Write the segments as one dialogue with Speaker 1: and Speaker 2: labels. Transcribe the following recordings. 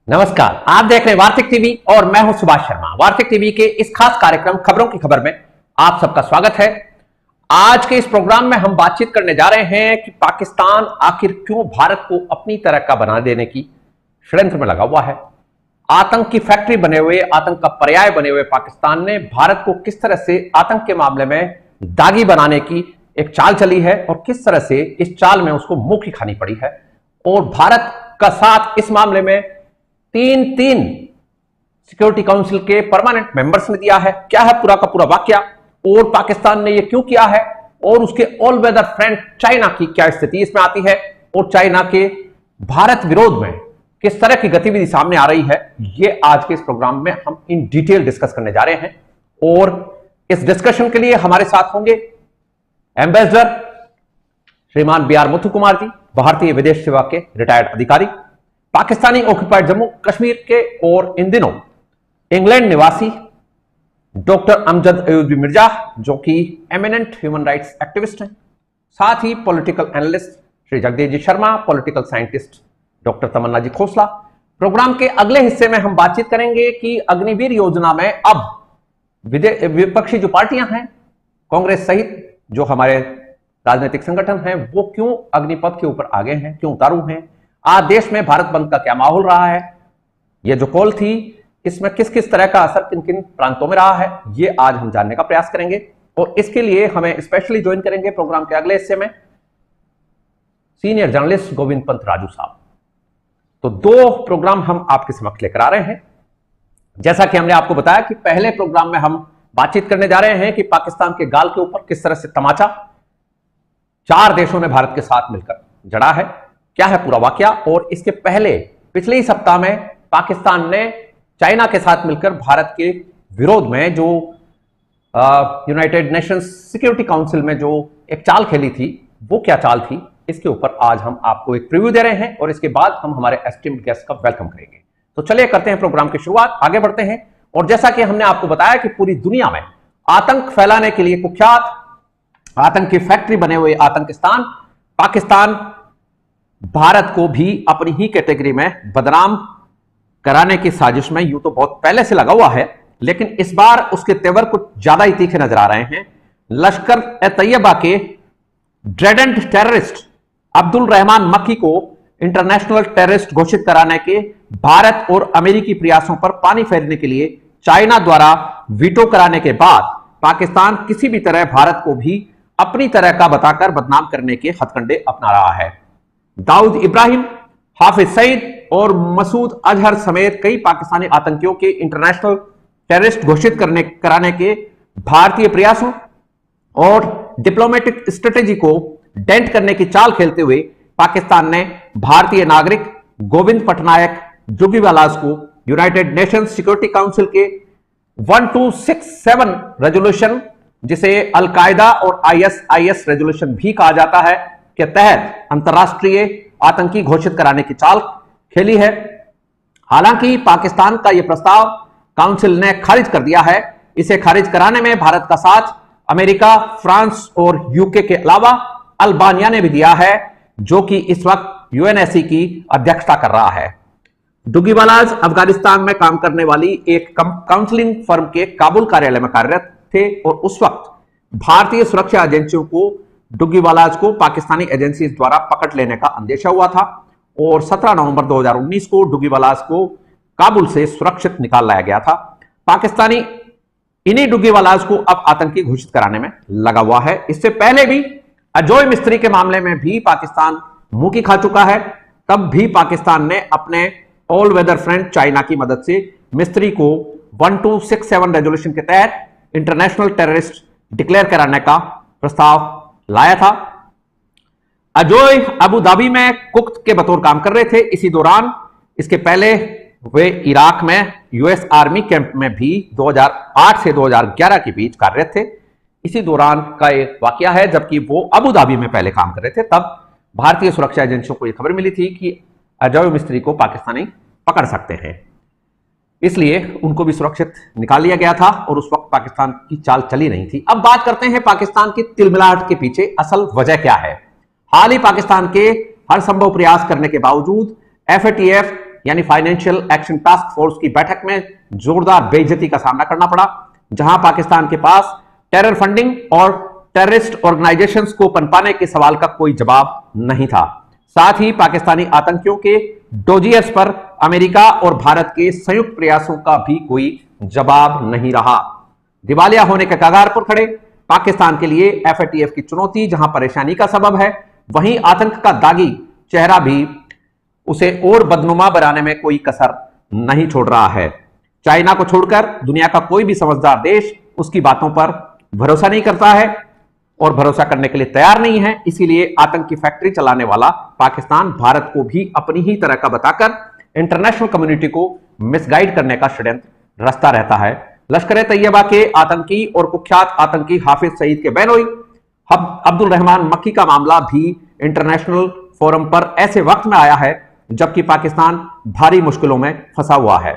Speaker 1: नमस्कार, आप देख रहे हैं वार्तिक टीवी और मैं हूं सुभाष शर्मा। वार्तिक टीवी के इस खास कार्यक्रम खबरों की खबर में आप सबका स्वागत है। आज के इस प्रोग्राम में हम बातचीत करने जा रहे हैं कि पाकिस्तान आखिर क्यों भारत को अपनी तरह का बना देने की षड्यंत्र में लगा हुआ है। आतंक की फैक्ट्री बने हुए, आतंक का पर्याय बने हुए पाकिस्तान ने भारत को किस तरह से आतंक के मामले में दागी बनाने की एक चाल चली है और किस तरह से इस चाल में उसको मुंह की खानी पड़ी है। और भारत का साथ इस मामले में तीन सिक्योरिटी काउंसिल के परमानेंट मेंबर्स ने दिया है। क्या है पूरा का पूरा वाकया और पाकिस्तान ने यह क्यों किया है और उसके ऑल वेदर फ्रेंड चाइना की क्या स्थिति इसमें आती है और चाइना के भारत विरोध में किस तरह की गतिविधि सामने आ रही है, ये आज के इस प्रोग्राम में हम इन डिटेल डिस्कस करने जा रहे हैं। और इस डिस्कशन के लिए हमारे साथ होंगे एम्बेसडर श्रीमान मुथु कुमार जी, भारतीय विदेश सेवा के रिटायर्ड अधिकारी, पाकिस्तानी ऑक्युपाइड जम्मू कश्मीर के और इन दिनों इंग्लैंड निवासी डॉक्टर अमजद अयूब मिर्जा, जो कि एमिनेंट ह्यूमन राइट्स एक्टिविस्ट हैं, साथ ही political analyst Shri Jagdish ji Sharma, political scientist doctor Tamanna ji Khosla. Programme के अगले हिस्से में हम बातचीत करेंगे कि अग्निवीर योजना में अब विपक्षी जो पार्टियां हैं, कांग्रेस सहित जो हमारे राजनीतिक संगठन हैं, वो क्यों अग्निपथ के ऊपर आगे हैं, क्यों उतारू हैं। आज देश में भारत बंद का क्या माहौल रहा है, यह जो कॉल थी इसमें किस किस तरह का असर किन किन प्रांतों में रहा है, ये आज हम जानने का प्रयास करेंगे। और इसके लिए हमें स्पेशली ज्वाइन करेंगे प्रोग्राम के अगले हिस्से में सीनियर जर्नलिस्ट गोविंद पंत राजू साहब। तो दो प्रोग्राम हम आपके समक्ष लेकर आ रहे हैं। जैसा कि हमने आपको बताया कि पहले प्रोग्राम में हम बातचीत करने जा रहे हैं कि पाकिस्तान के गाल के ऊपर किस तरह से तमाचा चार देशों ने भारत के साथ मिलकर जड़ा है, क्या है पूरा वाकया। और इसके पहले पिछले ही सप्ताह में पाकिस्तान ने चाइना के साथ मिलकर भारत के विरोध में जो यूनाइटेड नेशंस सिक्योरिटी काउंसिल में जो एक चाल खेली थी, वो क्या चाल थी, इसके ऊपर आज हम आपको एक प्रीव्यू दे रहे हैं और इसके बाद हम हमारे एस्टीम्ड गेस्ट का वेलकम करेंगे। तो चलिए करते हैं प्रोग्राम की शुरुआत, आगे बढ़ते हैं। और जैसा कि हमने आपको बताया कि पूरी दुनिया में आतंक फैलाने के लिए कुख्यात आतंक की फैक्ट्री बने हुए आतंकिस्तान पाकिस्तान भारत को भी अपनी ही कैटेगरी में बदनाम कराने की साजिश में यूं तो बहुत पहले से लगा हुआ है, लेकिन इस बार उसके तेवर कुछ ज्यादा ही तीखे नजर आ रहे हैं। लश्कर ए तैयबा के ड्रेडेंट टेररिस्ट अब्दुल रहमान मक्की को इंटरनेशनल टेररिस्ट घोषित कराने के भारत और अमेरिकी प्रयासों पर पानी फेरने के लिए चाइना द्वारा वीटो कराने के बाद पाकिस्तान किसी भी तरह भारत को भी अपनी तरह का बताकर बदनाम करने के हथकंडे अपना रहा है। दाऊद इब्राहिम, हाफिज सईद और मसूद अजहर समेत कई पाकिस्तानी आतंकियों के इंटरनेशनल टेररिस्ट घोषित कराने के भारतीय प्रयासों और डिप्लोमेटिक स्ट्रेटेजी को डेंट करने की चाल खेलते हुए पाकिस्तान ने भारतीय नागरिक गोविंद पटनायक जुगीवालास को यूनाइटेड नेशंस सिक्योरिटी काउंसिल के 1267 रेजोल्यूशन, जिसे अलकायदा और आईएसआईएस रेजोल्यूशन भी कहा जाता है, के तहत अंतरराष्ट्रीय आतंकी घोषित कराने की चाल खेली है। हालांकि पाकिस्तान का यह प्रस्ताव काउंसिल ने खारिज कर दिया है। इसे खारिज कराने में भारत का साथ अमेरिका, फ्रांस और यूके के अलावा अल्बानिया ने भी दिया है, जो कि इस वक्त यूएनएससी की अध्यक्षता कर रहा है। डुगीवालाज अफगानिस्तान में काम करने वाली एक काउंसलिंग फर्म के काबुल कार्यालय में कार्यरत थे और उस वक्त भारतीय सुरक्षा एजेंसियों को डुगीवालाज को पाकिस्तानी एजेंसी द्वारा पकड़ लेने का अंदेशा हुआ था और 17 नवंबर 2019 को डुगीवालाज को काबुल से सुरक्षित निकाल लाया गया था। पाकिस्तानी इन्हीं डुगीवालाज को अब आतंकी घोषित कराने में लगा हुआ है। इससे पहले भी अजय मिस्त्री के मामले में भी पाकिस्तान मुंह की खा चुका है। तब भी पाकिस्तान ने अपने ऑल वेदर फ्रेंड चाइना की मदद से मिस्त्री को 1267 रेजोल्यूशन के तहत इंटरनेशनल टेररिस्ट डिक्लेयर कराने का प्रस्ताव लाया था। अजय अबू धाबी में कुक के बतौर काम कर रहे थे। इसी दौरान इसके पहले वे इराक में यूएस आर्मी कैंप में भी 2008 से 2011 के बीच कार्यरत थे। इसी दौरान का एक वाकया है, जबकि वो अबू धाबी में पहले काम कर रहे थे। तब भारतीय सुरक्षा एजेंसियों को यह खबर मिली थी कि अजय मिस्त्री को पाकिस्तानी पकड़ सकते हैं, इसलिए उनको भी सुरक्षित निकाल लिया गया था और उस वक्त पाकिस्तान की चाल चली नहीं थी। अब बात करते हैं पाकिस्तान की तिलमिलाहट के पीछे असल वजह क्या है। हाल ही पाकिस्तान के हर संभव प्रयास करने के बावजूद FATF यानी फाइनेंशियल एक्शन टास्क फोर्स की बैठक में जोरदार बेइज्जती का सामना करना पड़ा, जहां पाकिस्तान के पास टेरर फंडिंग और टेररिस्ट ऑर्गेनाइजेशंस को पनपाने के सवाल का कोई जवाब नहीं था। साथ ही पाकिस्तानी आतंकियों के डोजियर्स पर अमेरिका और भारत के संयुक्त प्रयासों का भी कोई जवाब नहीं रहा। दिवालिया होने के कगार पर खड़े पाकिस्तान के लिए एफएटीएफ की चुनौती जहां परेशानी का सबब है, वहीं आतंक का दागी चेहरा भी उसे और बदनुमा बनाने में कोई कसर नहीं छोड़ रहा है। चाइना को छोड़कर दुनिया का कोई भी समझदार देश उसकी बातों पर भरोसा नहीं करता है और भरोसा करने के लिए तैयार नहीं है। इसीलिए आतंक की फैक्ट्री चलाने वाला पाकिस्तान भारत को भी अपनी ही तरह का बताकर इंटरनेशनल कम्युनिटी को मिसगाइड करने का षड्यंत्र रचता रहता है। लश्कर तैयबा के आतंकी और कुख्यात आतंकी हाफिज सईद के बहनोई अब्दुल रहमान मक्की का मामला भी इंटरनेशनल फोरम पर ऐसे वक्त में आया है जबकि पाकिस्तान भारी मुश्किलों में फंसा हुआ है।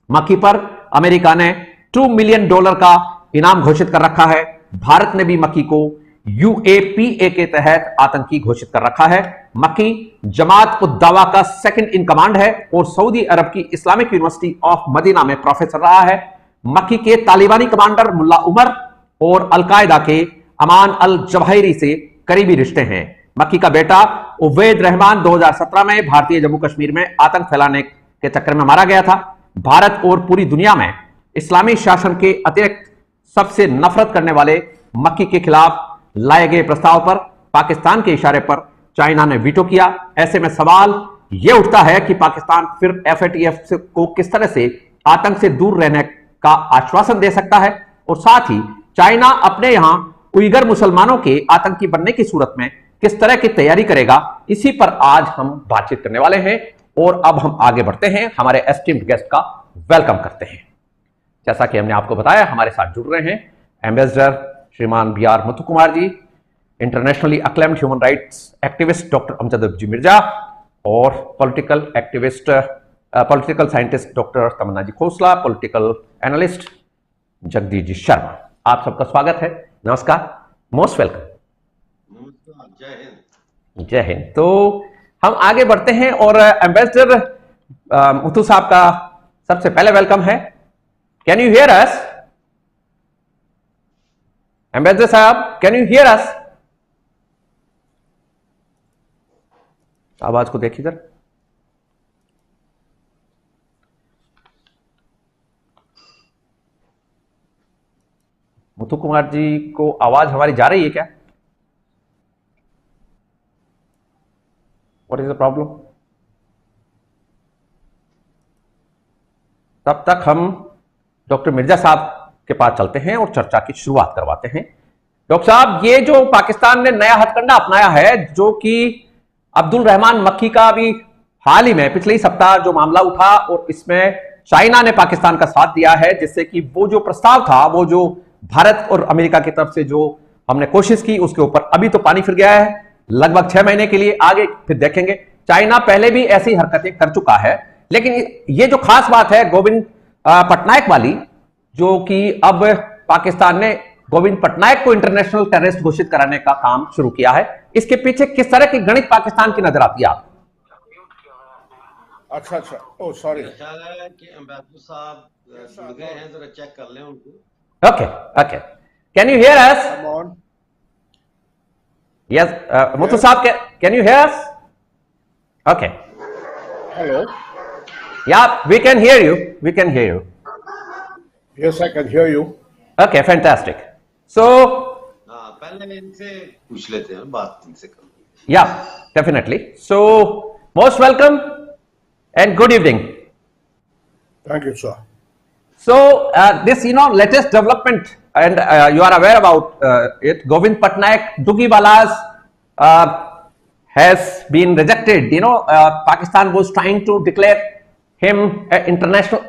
Speaker 1: मक्की पर अमेरिका ने $2 मिलियन का इनाम घोषित कर रखा है। भारत ने भी मक्की को UAPA के तहत आतंकी घोषित कर रखा है। मक्की जमात उद दावा का सेकंड इन कमांड है और सऊदी अरब की इस्लामिक यूनिवर्सिटी ऑफ मदीना में प्रोफेसर रहा है। मक्की के तालिबानी कमांडर मुल्ला उमर और अलकायदा के अमान अल जवाहिरी से करीबी रिश्ते हैं। मक्की का बेटा उवैद रहमान 2017 में भारतीय जम्मू कश्मीर में आतंक फैलाने के चक्कर में मारा गया था। भारत और पूरी दुनिया में इस्लामी शासन के अतिरिक्त सबसे नफरत करने वाले मक्की के खिलाफ लाए गए प्रस्ताव पर पाकिस्तान के इशारे पर चाइना ने वीटो किया। ऐसे में सवाल यह उठता है कि पाकिस्तान फिर एफएटीएफ को किस तरह से आतंक से दूर रहने का आश्वासन दे सकता है और साथ ही चाइना अपने यहां उइगर मुसलमानों के आतंकी बनने की सूरत में किस तरह की तैयारी करेगा, इसी पर आज हम बातचीत करने वाले हैं। और अब हम आगे बढ़ते हैं, हमारे एस्टीम्ड गेस्ट का वेलकम करते हैं। जैसा कि हमने आपको बताया, हमारे साथ जुड़ रहे हैं ambassador Shriman BR Muthu Kumar ji, internationally acclaimed human rights activist doctor Amjad ji Mirza और political activist political scientist doctor Tamanna ji Khosla, political analyst Jagdish ji Sharma. आप सबका स्वागत है, नमस्कार, मोस्ट वेलकम।
Speaker 2: जय हिंद।
Speaker 1: जय हिंद। तो हम आगे बढ़ते हैं और एम्बेसडर मुथु साहब का सबसे पहले वेलकम है। Can you hear us? Ambassador साहब, कैन यू हियर अस? आवाज को देखिए सर। मुथु कुमार जी को आवाज हमारी जा रही है क्या? What is the problem? तब तक हम डॉक्टर मिर्जा साहब के पास चलते हैं और चर्चा की शुरुआत करवाते हैं। डॉक्टर साहब, ये जो पाकिस्तान ने नया हथकंडा अपनाया है, जो कि अब्दुल रहमान मक्की का भी हाल ही में पिछले ही सप्ताह जो मामला उठा और इसमें चाइना ने पाकिस्तान का साथ दिया है, जिससे कि वो जो प्रस्ताव था, वो जो भारत और अमेरिका की तरफ से जो हमने कोशिश की, उसके ऊपर अभी तो पानी फिर गया है लगभग 6 महीने के लिए। आगे फिर देखेंगे। चाइना पहले भी ऐसी हरकतें कर चुका है, लेकिन ये जो खास बात है गोविंद पटनायक वाली, जो कि अब पाकिस्तान ने गोविंद पटनायक को इंटरनेशनल टेररिस्ट घोषित कराने का काम शुरू किया है, इसके पीछे किस तरह की गणित पाकिस्तान की नजर आती है आपको?
Speaker 2: अच्छा, ओ सॉरी, ख्याल है कि एम्बेसडर साहब जुड़ गए हैं, जरा चेक कर लें उनको।
Speaker 1: Okay, can you hear us?
Speaker 2: Come on.
Speaker 1: Yes, Muthu Saab, can you hear us? Okay.
Speaker 2: Hello.
Speaker 1: Yeah, we can hear you. We can hear you.
Speaker 2: Yes, I can hear you.
Speaker 1: Okay, fantastic. So,
Speaker 2: पहले इनसे पूछ लेते हैं, बात इनसे कर।
Speaker 1: Yeah, definitely. So, most welcome and good evening.
Speaker 2: Thank you, sir.
Speaker 1: So, this latest development, and you are aware about it. Govind Patnaik Dugiwala's has been rejected. Pakistan was trying to declare him an international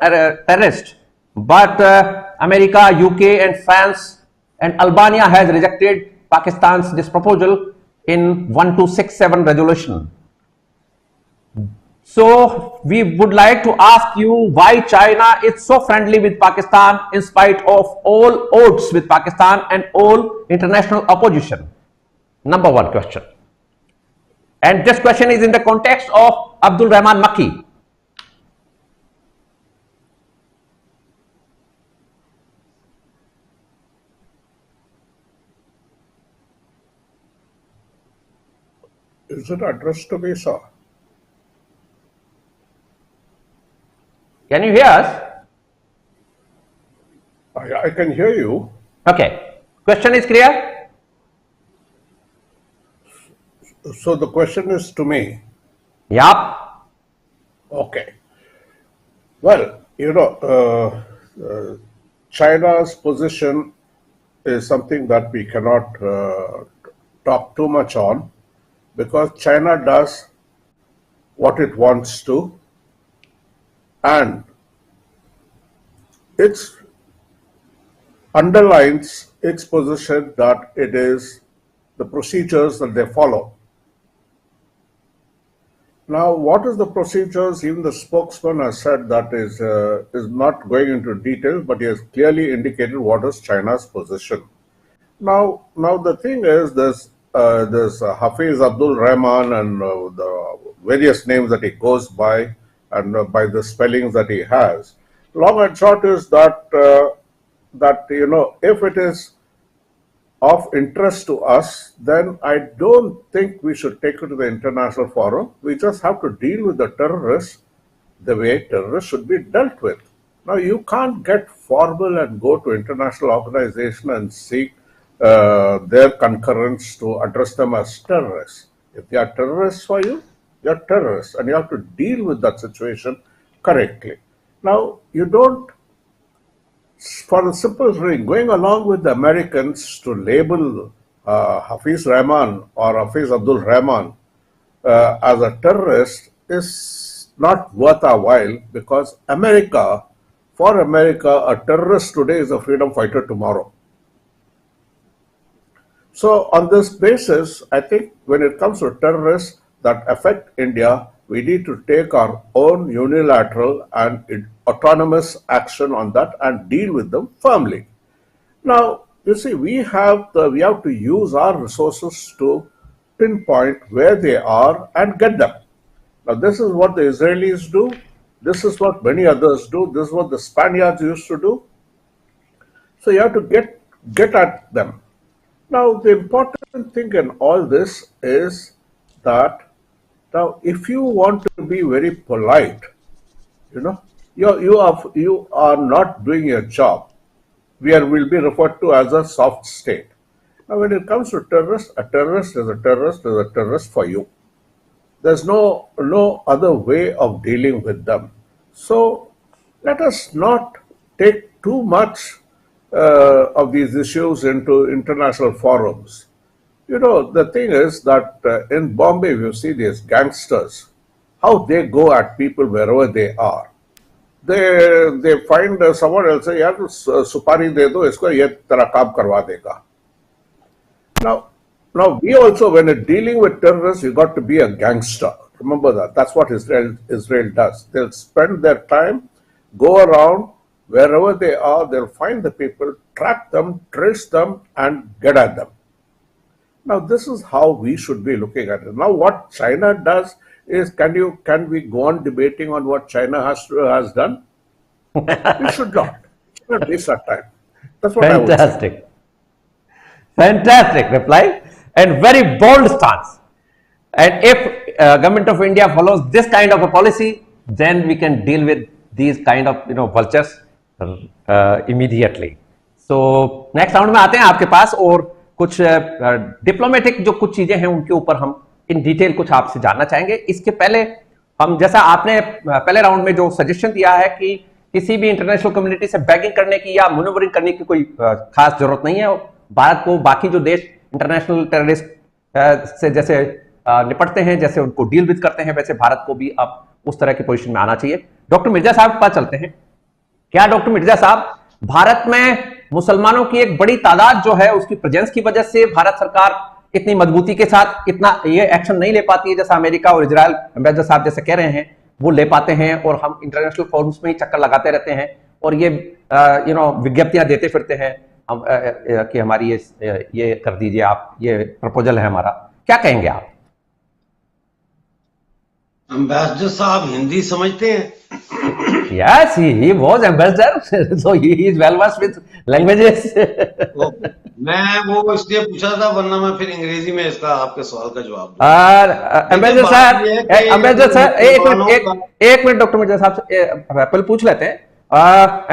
Speaker 1: terrorist, but America, UK, and France and Albania has rejected Pakistan's this proposal in 1267 resolution. So we would like to ask you why China is so friendly with Pakistan in spite of all odds with Pakistan and all international opposition. Number one question. And this question is in the context of Abdul Rahman Makki.
Speaker 3: Is it addressed to me, sir?
Speaker 1: Can you hear us?
Speaker 3: I can hear you.
Speaker 1: Okay. Question is clear?
Speaker 3: So the question is to me.
Speaker 1: Yup.
Speaker 3: Okay. Well, China's position is something that we cannot talk too much on, because China does what it wants to, and it underlines its position that it is the procedures that they follow. Now, what is the procedures? Even the spokesman has said that is not going into detail, but he has clearly indicated what is China's position. Now the thing is, there's Hafiz Abdul Rahman and the various names that he goes by, and by the spellings that he has. Long and short is that if it is of interest to us, then I don't think we should take it to the international forum. We just have to deal with the terrorists the way terrorists should be dealt with. Now, you can't get formal and go to international organization and seek their concurrence to address them as terrorists. If they are terrorists for you, they are terrorists, and you have to deal with that situation correctly. Now, you don't, for the simple reason, going along with the Americans to label Hafiz Rahman or Hafiz Abdul Rahman as a terrorist is not worth our while, because for America, a terrorist today is a freedom fighter tomorrow. So on this basis, I think when it comes to terrorists that affect India, we need to take our own unilateral and autonomous action on that and deal with them firmly. Now, you see, we have to use our resources to pinpoint where they are and get them. Now, this is what the Israelis do. This is what many others do. This is what the Spaniards used to do. So you have to get at them. Now, the important thing in all this is that now, if you want to be very polite, you are not doing your job. Will be referred to as a soft state. Now, when it comes to terrorists, a terrorist is a terrorist is a terrorist for you. There's no other way of dealing with them. So let us not take too much of these issues into international forums. The thing is that in Bombay, you see these gangsters, how they go at people wherever they are. They find someone else, say, yaar, supari de do, isko ye tera kaam karwa dega. Now we also, when dealing with terrorists, you got to be a gangster. Remember that. That's what Israel does. They'll spend their time, go around wherever they are, they'll find the people, track them, trace them, and get at them. Now, this is how we should be looking at it. Now, what China does is, can we go on debating on what China has done? We should not. We should not waste our time. That's what I would say.
Speaker 1: Fantastic. Fantastic reply and very bold stance. And if government of India follows this kind of a policy, then we can deal with these kind of vultures immediately. So next round में आते हैं आपके पास, और कुछ diplomatic जो कुछ चीजें हैं उनके ऊपर हम इन डिटेल कुछ आपसे जानना चाहेंगे। इसके पहले हम, जैसा आपने पहले राउंड में जो सजेशन दिया है कि किसी भी इंटरनेशनल कम्युनिटी से बैगिंग करने की या मैन्यूवरिंग करने की कोई खास जरूरत नहीं है। भारत को बाकी जो देश इंटरनेशनल टेररिस्ट से जैसे निपटते हैं, जैसे उनको डील विद करते हैं, वैसे भारत को भी अब उस तरह की पोजीशन में आना चाहिए। डॉक्टर मिर्जा साहब के पास चलते हैं। क्या डॉक्टर मिर्जा साहब, भारत में मुसलमानों की एक बड़ी तादाद जो है उसकी प्रेजेंस की वजह से भारत सरकार इतनी मजबूती के साथ इतना ये एक्शन नहीं ले पाती है जैसा अमेरिका और इजराइल, अम्जद साहब जैसे कह रहे हैं, वो ले पाते हैं, और हम इंटरनेशनल फोरम्स में ही चक्कर लगाते रहते हैं और ये विज्ञप्तियां देते फिरते हैं कि हमारी ये कर दीजिए आप, ये प्रपोजल है हमारा। क्या कहेंगे आप?
Speaker 2: अम्बेसडर साहब हिंदी समझते हैं?
Speaker 1: Yes, he was ambassador, so he is well versed with languages.
Speaker 2: Okay, मैं वो इसलिए पूछा था, वरना मैं फिर अंग्रेजी में इसका आपके सवाल का जवाब दूंगा।
Speaker 1: और
Speaker 2: देखिए
Speaker 1: एम्बेसडर
Speaker 2: बात
Speaker 1: सर,
Speaker 2: ये है कि
Speaker 1: एम्बेसडर सर,
Speaker 2: मुसलमानों का
Speaker 1: एक मिनट डॉक्टर मिर्जा साहब से पहले पूछ लेते हैं।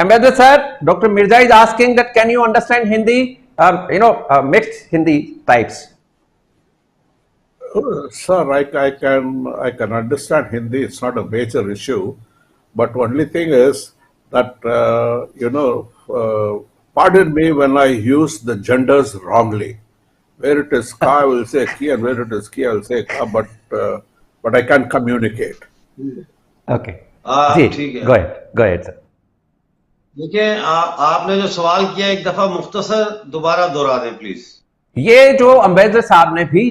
Speaker 1: Ambassador sir, doctor Mirza is asking that can you understand Hindi, mixed Hindi types.
Speaker 3: Sir, I can understand Hindi. It's not a major issue, but only thing is that pardon me when I use the genders wrongly. Where it is ka, I will say ki, and where it is ki, I will say ka. But I can communicate.
Speaker 1: Okay जी,
Speaker 2: ठीक है।
Speaker 1: Go ahead sir.
Speaker 2: देखिए आपने जो सवाल किया एक दफा मुख्तसर दोबारा दोहरा दें प्लीज।
Speaker 1: ये जो अम्बेसडर साहब ने भी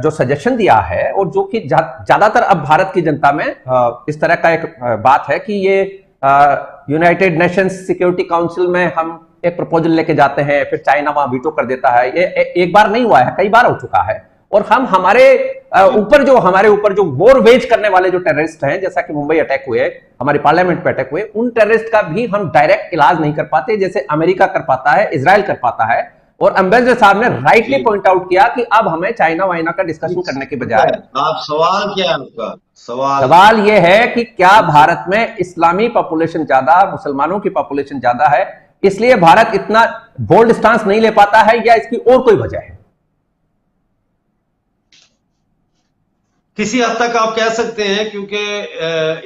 Speaker 1: जो सजेशन दिया है, और जो कि ज्यादातर अब भारत की जनता में इस तरह का एक बात है कि ये यूनाइटेड नेशंस सिक्योरिटी काउंसिल में हम एक प्रपोजल लेके जाते हैं, फिर चाइना वहां वीटो कर देता है। ये एक बार नहीं हुआ है, कई बार हो चुका है। और हम हमारे ऊपर जो वॉर वेज करने वाले जो टेररिस्ट हैं, जैसा कि मुंबई अटैक हुए, हमारे पार्लियामेंट पे अटैक हुए, उन टेररिस्ट का भी हम डायरेक्ट इलाज नहीं कर पाते, जैसे अमेरिका कर पाता है, इजराइल कर पाता है। और एम्बेसडर साहब ने राइटली पॉइंट आउट किया कि अब हमें चाइना वाइना का डिस्कशन करने के बजाय,
Speaker 2: आप सवाल क्या है आपका?
Speaker 1: सवाल यह है कि क्या भारत में इस्लामी पॉपुलेशन ज्यादा, मुसलमानों की पॉपुलेशन ज्यादा है, इसलिए भारत इतना बोल्ड स्टांस नहीं ले पाता है, या इसकी और कोई वजह है?
Speaker 2: किसी हद तक आप कह सकते हैं, क्योंकि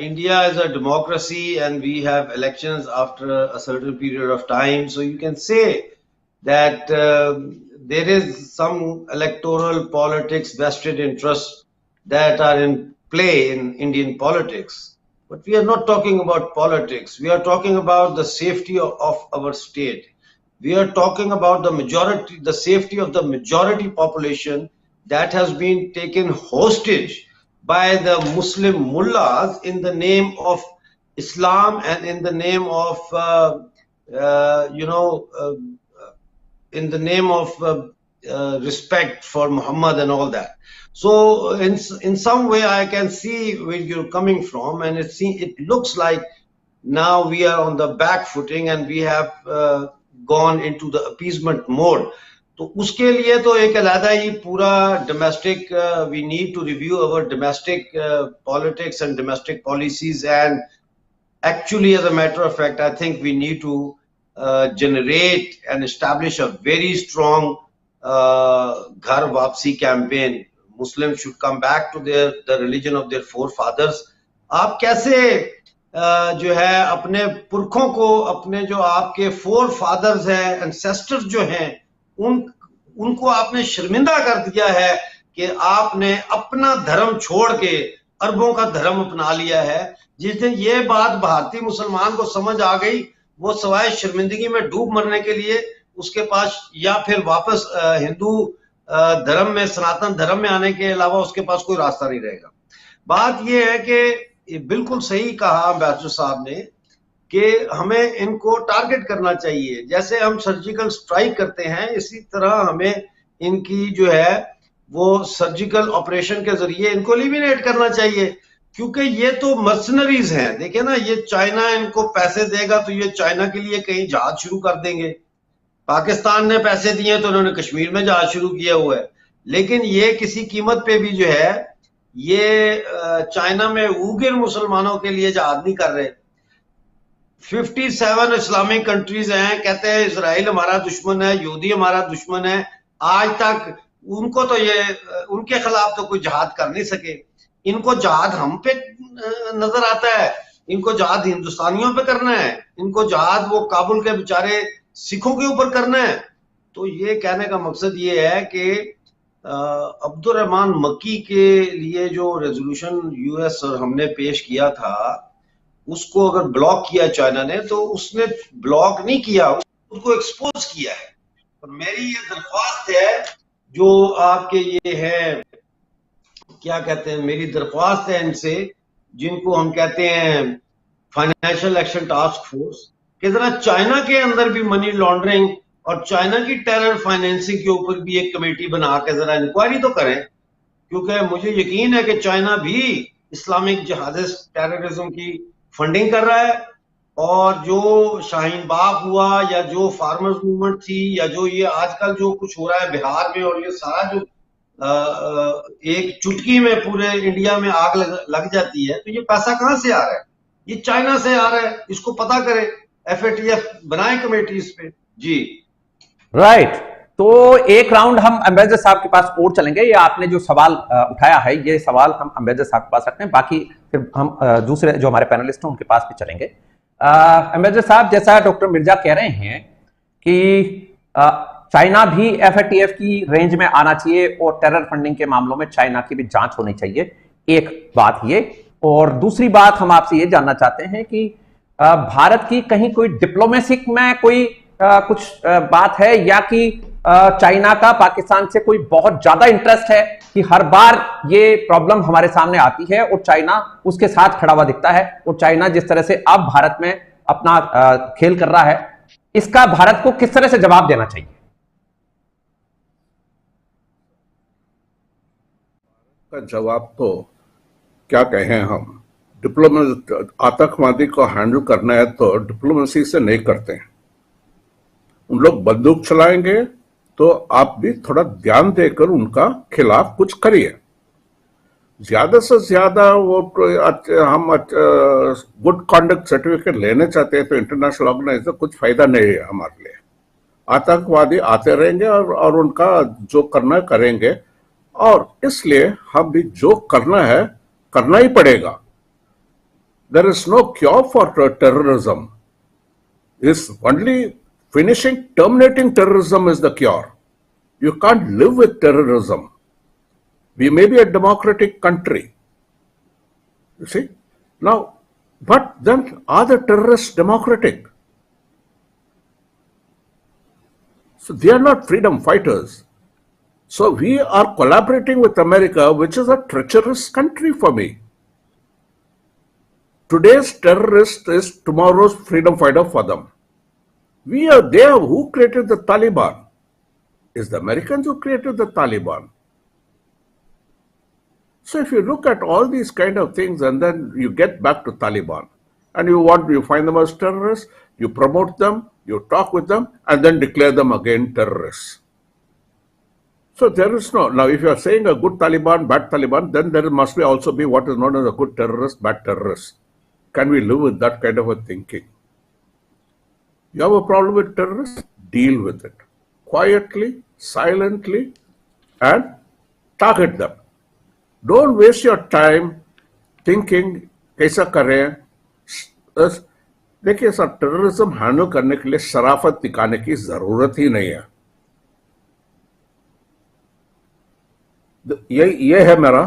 Speaker 2: India is a democracy and we have elections after a certain period of time, so you can say that there is some electoral politics, vested interests that are in play in Indian politics. But we are not talking about politics. We are talking about the safety of our state. We are talking about the safety of the majority population that has been taken hostage by the Muslim mullahs in the name of Islam and in the name of, in the name of respect for Muhammad and all that. So in some way I can see where you're coming from, and it looks like now we are on the back footing and we have gone into the appeasement mode. तो उसके लिए तो एक अलग ही पूरा domestic, we need to review our domestic politics and domestic policies, and actually as a matter of fact I think we need to generate and establish a very strong Ghar Wapsi campaign. Muslims should come back to the religion of their forefathers. आप कैसे जो है अपने पुरखों को, अपने जो आपके forefathers हैं, ancestors जो हैं, उनको आपने शर्मिंदा कर दिया है कि आपने अपना धर्म छोड़ के अरबों का धर्म अपना लिया है। जिस दिन ये बात भारतीय मुसलमान को समझ आ गई, वो सवाए शर्मिंदगी में डूब मरने के लिए उसके पास, या फिर वापस हिंदू धर्म में, सनातन धर्म में आने के अलावा उसके पास कोई रास्ता नहीं रहेगा। बात ये है कि बिल्कुल सही कहा अम्बेसडर साहब ने कि हमें इनको टारगेट करना चाहिए। जैसे हम सर्जिकल स्ट्राइक करते हैं, इसी तरह हमें इनकी जो है वो सर्जिकल ऑपरेशन के जरिए इनको एलिमिनेट करना चाहिए, क्योंकि ये तो मर्सनरीज हैं। देखिए ना, ये चाइना इनको पैसे देगा तो ये चाइना के लिए कहीं जहाज शुरू कर देंगे। पाकिस्तान ने पैसे दिए तो उन्होंने कश्मीर में जहाज शुरू किया हुआ है, लेकिन ये किसी कीमत पे भी जो है ये चाइना में उइगर मुसलमानों के लिए जहाज नहीं कर रहे। 57 इस्लामिक कंट्रीज हैं, कहते हैं इजराइल हमारा दुश्मन है, यहूदी हमारा दुश्मन है। आज तक उनको तो ये, उनके खिलाफ तो कोई जहाद कर नहीं सके। इनको जहाद हम पे नजर आता है, इनको जहाद हिंदुस्तानियों पे करना है, इनको जहाद वो काबुल के बेचारे सिखों के ऊपर करना है। तो ये कहने का मकसद ये है कि अब्दुर्रहमान मक्की के लिए जो रेजोल्यूशन यूएस और हमने पेश किया था, उसको अगर ब्लॉक किया चाइना ने, तो उसने ब्लॉक नहीं किया, उसको एक्सपोज किया है। और मेरी ये दरख्वास्त है, जो आपके ये है क्या कहते हैं, मेरी दरख्वास्त है इनसे, जिनको हम कहते हैं फाइनेंशियल एक्शन टास्क फोर्स, कि जरा चाइना के अंदर भी मनी लॉन्ड्रिंग और चाइना की टेरर फाइनेंसिंग के ऊपर भी एक कमेटी बना के जरा इंक्वायरी तो करें, क्योंकि मुझे यकीन है कि चाइना भी इस्लामिक जिहादिस्ट टेररिज्म की फंडिंग कर रहा है, और जो शाहीन बाग हुआ या जो फार्मर्स मूवमेंट थी या जो ये आजकल जो कुछ हो रहा है बिहार में, और ये सारा जो एक चुटकी में पूरे इंडिया में आग लग जाती है, तो ये पैसा कहां से आ रहा है? ये चाइना से आ रहा है। इसको पता करें, FATF बनाए कमेटी इस पे। जी
Speaker 1: राइट। तो एक राउंड हम अम्बेडकर साहब के पास और चलेंगे। ये आपने जो सवाल उठाया है, ये सवाल हम अम्बेडकर साहब के पास रखते हैं, बाकी फिर हम दूसरे जो हमारे पैनलिस्ट हैं उनके पास भी चलेंगे। अम्बेडकर साहब, जैसा डॉक्टर मिर्जा कह रहे हैं कि चाइना भी FATF की रेंज में आना चाहिए और टेरर फंडिंग के मामलों में चाइना की भी जांच होनी चाहिए, एक बात ये। और दूसरी बात हम आपसे ये जानना चाहते हैं कि भारत की कहीं कोई डिप्लोमेसी में कोई कुछ बात है, या कि चाइना का पाकिस्तान से कोई बहुत ज्यादा इंटरेस्ट है कि हर बार ये प्रॉब्लम हमारे सामने आती है और चाइना उसके साथ खड़ा हुआ दिखता है, और चाइना जिस तरह से अब भारत में अपना खेल कर रहा है, इसका भारत को किस तरह से जवाब देना चाहिए?
Speaker 3: का जवाब तो क्या कहें हम, डिप्लोमेसी, आतंकवादी को हैंडल करना है तो डिप्लोमेसी से नहीं करते हैं। उन लोग बंदूक चलाएंगे तो आप भी थोड़ा ध्यान देकर उनका खिलाफ कुछ करिए। ज्यादा से ज्यादा वो हम गुड कॉन्डक्ट सर्टिफिकेट लेने चाहते हैं तो इंटरनेशनल ऑर्गेनाइजेशन कुछ फायदा नहीं है हमारे लिए। आतंकवादी आते रहेंगे और उनका जो करना है करेंगे, और इसलिए हम भी जो करना है करना ही पड़ेगा। There is no cure for terrorism, is only finishing, terminating terrorism is the cure. You can't live with terrorism. We may be a democratic country. You see? Now, but then are the terrorists democratic? So they are not freedom fighters. So we are collaborating with America, which is a treacherous country for me. Today's terrorist is tomorrow's freedom fighter for them. We are there. Who created the Taliban? Is the Americans who created the Taliban. So if you look at all these kind of things and then you get back to Taliban and you find them as terrorists, you promote them, you talk with them, and then declare them again terrorists. So there is no, now if you are saying a good Taliban, bad Taliban, then there must be also be what is known as a good terrorist, bad terrorist. Can we live with that kind of a thinking? You have a problem with terrorists? Deal with it. Quietly, silently, and target them. Don't waste your time thinking, कैसा करें? देखिए sir, terrorism handle करने के लिए शराफत दिखाने की जरूरत ही नहीं है। ये है मेरा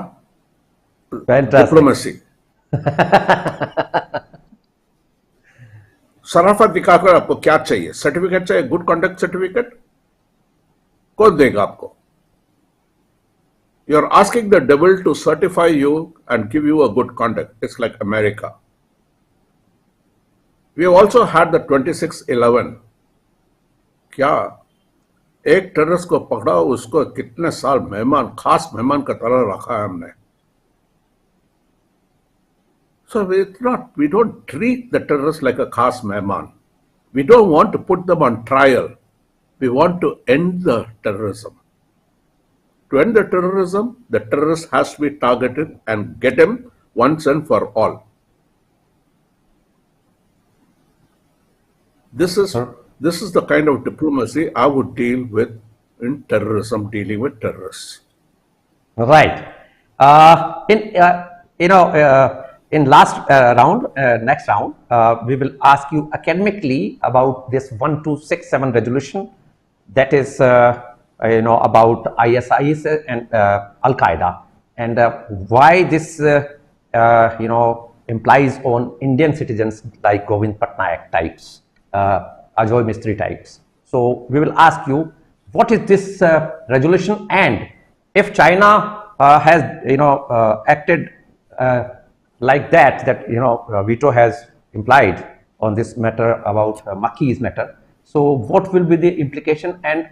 Speaker 3: डिप्लोमेसी। शराफत दिखाकर आपको क्या चाहिए? सर्टिफिकेट चाहिए, गुड कंडक्ट सर्टिफिकेट? कौन देगा आपको? You are asking the devil to certify you and give you a good conduct. It's like America. We have also had the 26/11। क्या एक टेररिस्ट को पकड़ा, उसको कितने साल मेहमान, खास मेहमान का तरह रखा है हमने। So we don't treat the terrorists like a khas mehman. We don't want to put them on trial. We want to end the terrorism. To end the terrorism, the terrorist has to be targeted and get him once and for all. This is the kind of diplomacy I would deal with in terrorism, dealing with terrorists.
Speaker 1: Right. In last round, next round, we will ask you academically about this 1267 resolution, that is, about ISIS and Al Qaeda, and why this, implies on Indian citizens like Govind types, Ajoy Mistry types. So we will ask you, what is this resolution, and if China has, acted like that veto has implied on this matter about Maki's matter. So what will be the implication, and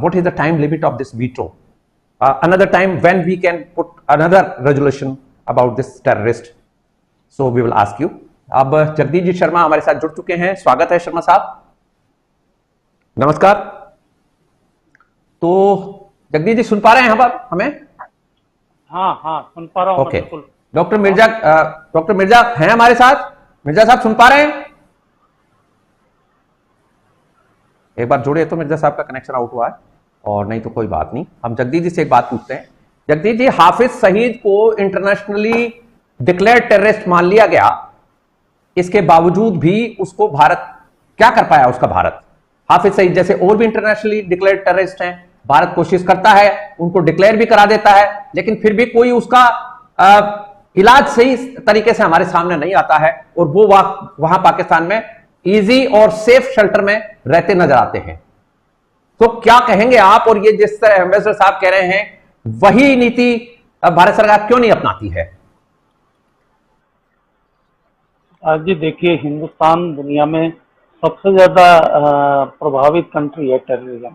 Speaker 1: what is the time limit of this veto? Another time when we can put another resolution about this terrorist. So we will ask you. अब जगदीश जी शर्मा हमारे साथ जुड़ चुके हैं। स्वागत है शर्मा साहब, नमस्कार। तो जगदीश जी सुन पा रहे हैं हमें?
Speaker 4: हाँ हाँ सुन पा रहा हूँ।
Speaker 1: ओके, डॉक्टर मिर्जा हैं हमारे साथ? मिर्जा साहब सुन पा रहे हैं? एक बार जुड़े तो मिर्जा साहब का कनेक्शन आउट हुआ है, और नहीं तो कोई बात नहीं। हम जगदीश जी से एक बात पूछते हैं। जगदीश जी, हाफिज सईद को इंटरनेशनली डिक्लेयर टेररिस्ट मान लिया गया, इसके बावजूद भी उसको भारत क्या कर पाया? उसका भारत, हाफिज सईद जैसे और भी इंटरनेशनली डिक्लेयर टेररिस्ट हैं, भारत कोशिश करता है, उनको डिक्लेयर भी करा देता है, लेकिन फिर भी कोई उसका इलाज सही तरीके से हमारे सामने नहीं आता है, और वो वहां पाकिस्तान में इजी और सेफ शेल्टर में रहते नजर आते हैं। तो क्या कहेंगे आप? और ये जिस तरह एम्बेसडर साहब कह रहे हैं, वही नीति भारत सरकार क्यों नहीं अपनाती है?
Speaker 4: जी देखिए, हिंदुस्तान दुनिया में सबसे ज्यादा प्रभावित कंट्री है टेररिज्म।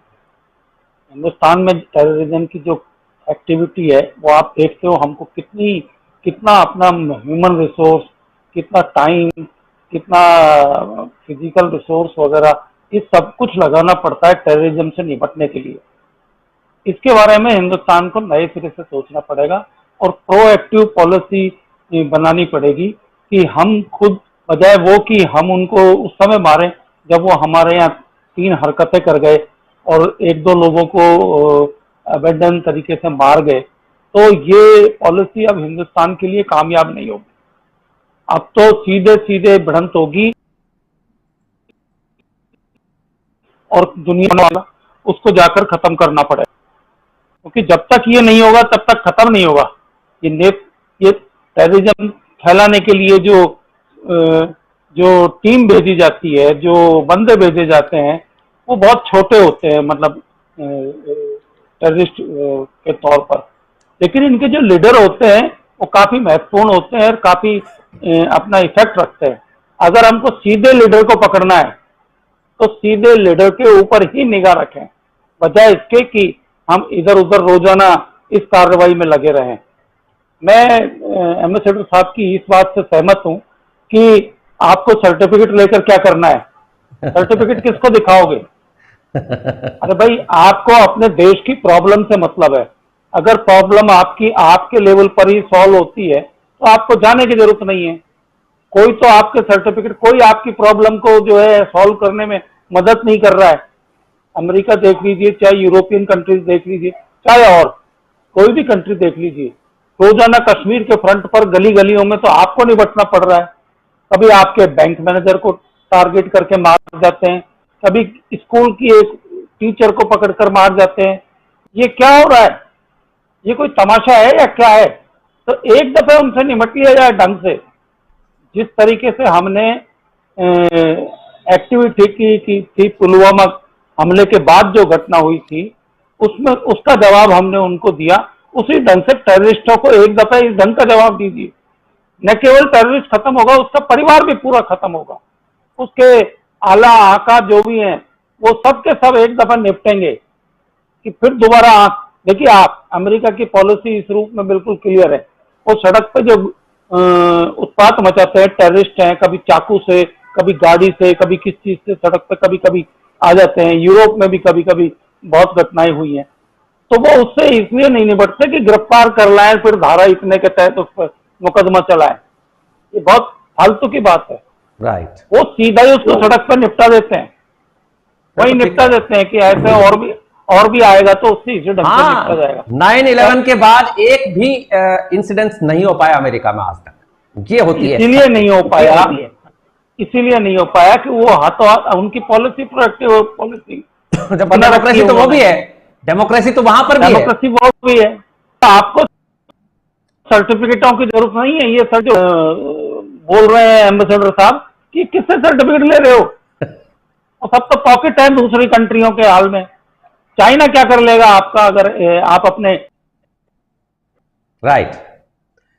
Speaker 4: हिंदुस्तान में टेररिज्म की जो एक्टिविटी है वो आप देखते हो, हमको कितना अपना ह्यूमन रिसोर्स, कितना टाइम, कितना फिजिकल रिसोर्स वगैरह, ये सब कुछ लगाना पड़ता है टेररिज्म से निपटने के लिए। इसके बारे में हिंदुस्तान को नए सिरे से सोचना पड़ेगा और प्रोएक्टिव पॉलिसी बनानी पड़ेगी कि हम खुद, बजाय वो कि हम उनको उस समय मारें जब वो हमारे यहाँ 3 हरकतें कर गए और 1-2 लोगों को अबेंडन तरीके से मार गए, तो ये पॉलिसी अब हिंदुस्तान के लिए कामयाब नहीं होगी। अब तो सीधे भिड़ंत होगी और दुनिया वाला उसको जाकर खत्म करना पड़ेगा, क्योंकि जब तक ये नहीं होगा तब तक खत्म नहीं होगा। ये टेररिज्म फैलाने के लिए जो टीम भेजी जाती है, जो बंदे भेजे जाते हैं, वो बहुत छोटे होते हैं, मतलब टेररिस्ट के तौर पर, लेकिन इनके जो लीडर होते हैं वो काफी महत्वपूर्ण होते हैं और काफी अपना इफेक्ट रखते हैं। अगर हमको सीधे लीडर को पकड़ना है तो सीधे लीडर के ऊपर ही निगाह रखें, बजाय इसके कि हम इधर उधर रोजाना इस कार्रवाई में लगे रहें। मैं एम्बेसडर साहब की इस बात से सहमत हूं कि आपको सर्टिफिकेट लेकर क्या करना है? सर्टिफिकेट किसको दिखाओगे? अरे भाई, आपको अपने देश की प्रॉब्लम से मतलब है। अगर प्रॉब्लम आपके लेवल पर ही सॉल्व होती है तो आपको जाने की जरूरत नहीं है। कोई तो आपके सर्टिफिकेट, कोई आपकी प्रॉब्लम को जो है सॉल्व करने में मदद नहीं कर रहा है। अमेरिका देख लीजिए, चाहे यूरोपियन कंट्रीज देख लीजिए, चाहे और कोई भी कंट्री देख लीजिए, रोजाना कश्मीर के फ्रंट पर गली गलियों में तो आपको निपटना पड़ रहा है। कभी आपके बैंक मैनेजर को टारगेट करके मार जाते हैं, कभी स्कूल की एक टीचर को पकड़कर मार जाते हैं। ये क्या हो रहा है? ये कोई तमाशा है या क्या है? तो एक दफे उनसे निपट लिया जाए ढंग से। जिस तरीके से हमने एक्टिविटी की थी पुलवामा हमले के बाद, जो घटना हुई थी, उसमें उसका जवाब हमने उनको दिया, उसी ढंग से टेररिस्टों को एक दफा इस ढंग का जवाब दीजिए। न केवल टेररिस्ट खत्म होगा, उसका परिवार भी पूरा खत्म होगा, उसके आला आका जो भी हैं वो सब के सब एक दफा निपटेंगे कि फिर दोबारा। देखिए, आप अमेरिका की पॉलिसी इस रूप में बिल्कुल क्लियर है। वो सड़क पे जो उत्पात मचाते हैं टेररिस्ट हैं, कभी चाकू से, कभी गाड़ी से, कभी किस चीज से, सड़क पे कभी कभी आ जाते हैं। यूरोप में भी कभी कभी बहुत घटनाएं हुई हैं। तो वो उससे इसलिए नहीं निपटते कि गिरफ्तार कर लाए, फिर धारा इतने के तहत उस पर मुकदमा चलाए। ये बहुत फालतू की बात है।
Speaker 1: राइट,
Speaker 4: वो सीधा ही उसको सड़क पर निपटा देते हैं, वही निपटा देते हैं कि ऐसे और भी आएगा तो उससे इसी ढंग से निपटा जाएगा।
Speaker 1: 9/11 के बाद एक भी इंसिडेंट नहीं हो पाया अमेरिका में आज तक। ये होती है,
Speaker 4: इसीलिए नहीं हो पाया कि वो हाथों हाथ उनकी पॉलिसी, प्रोएक्टिव पॉलिसी।
Speaker 1: जब डेमोक्रेसी तो वो भी है, डेमोक्रेसी तो वहां पर भी है,
Speaker 4: डेमोक्रेसी वो भी है। आपको सर्टिफिकेटों की जरूरत नहीं है। ये सर जो बोल रहे हैं एम्बेसडर साहब कि किससे सर्टिफिकेट ले रहे हो? और सब तो पॉकेट है दूसरी कंट्रियों के हाल में। चाइना क्या कर लेगा आपका अगर आप अपने।
Speaker 1: राइट,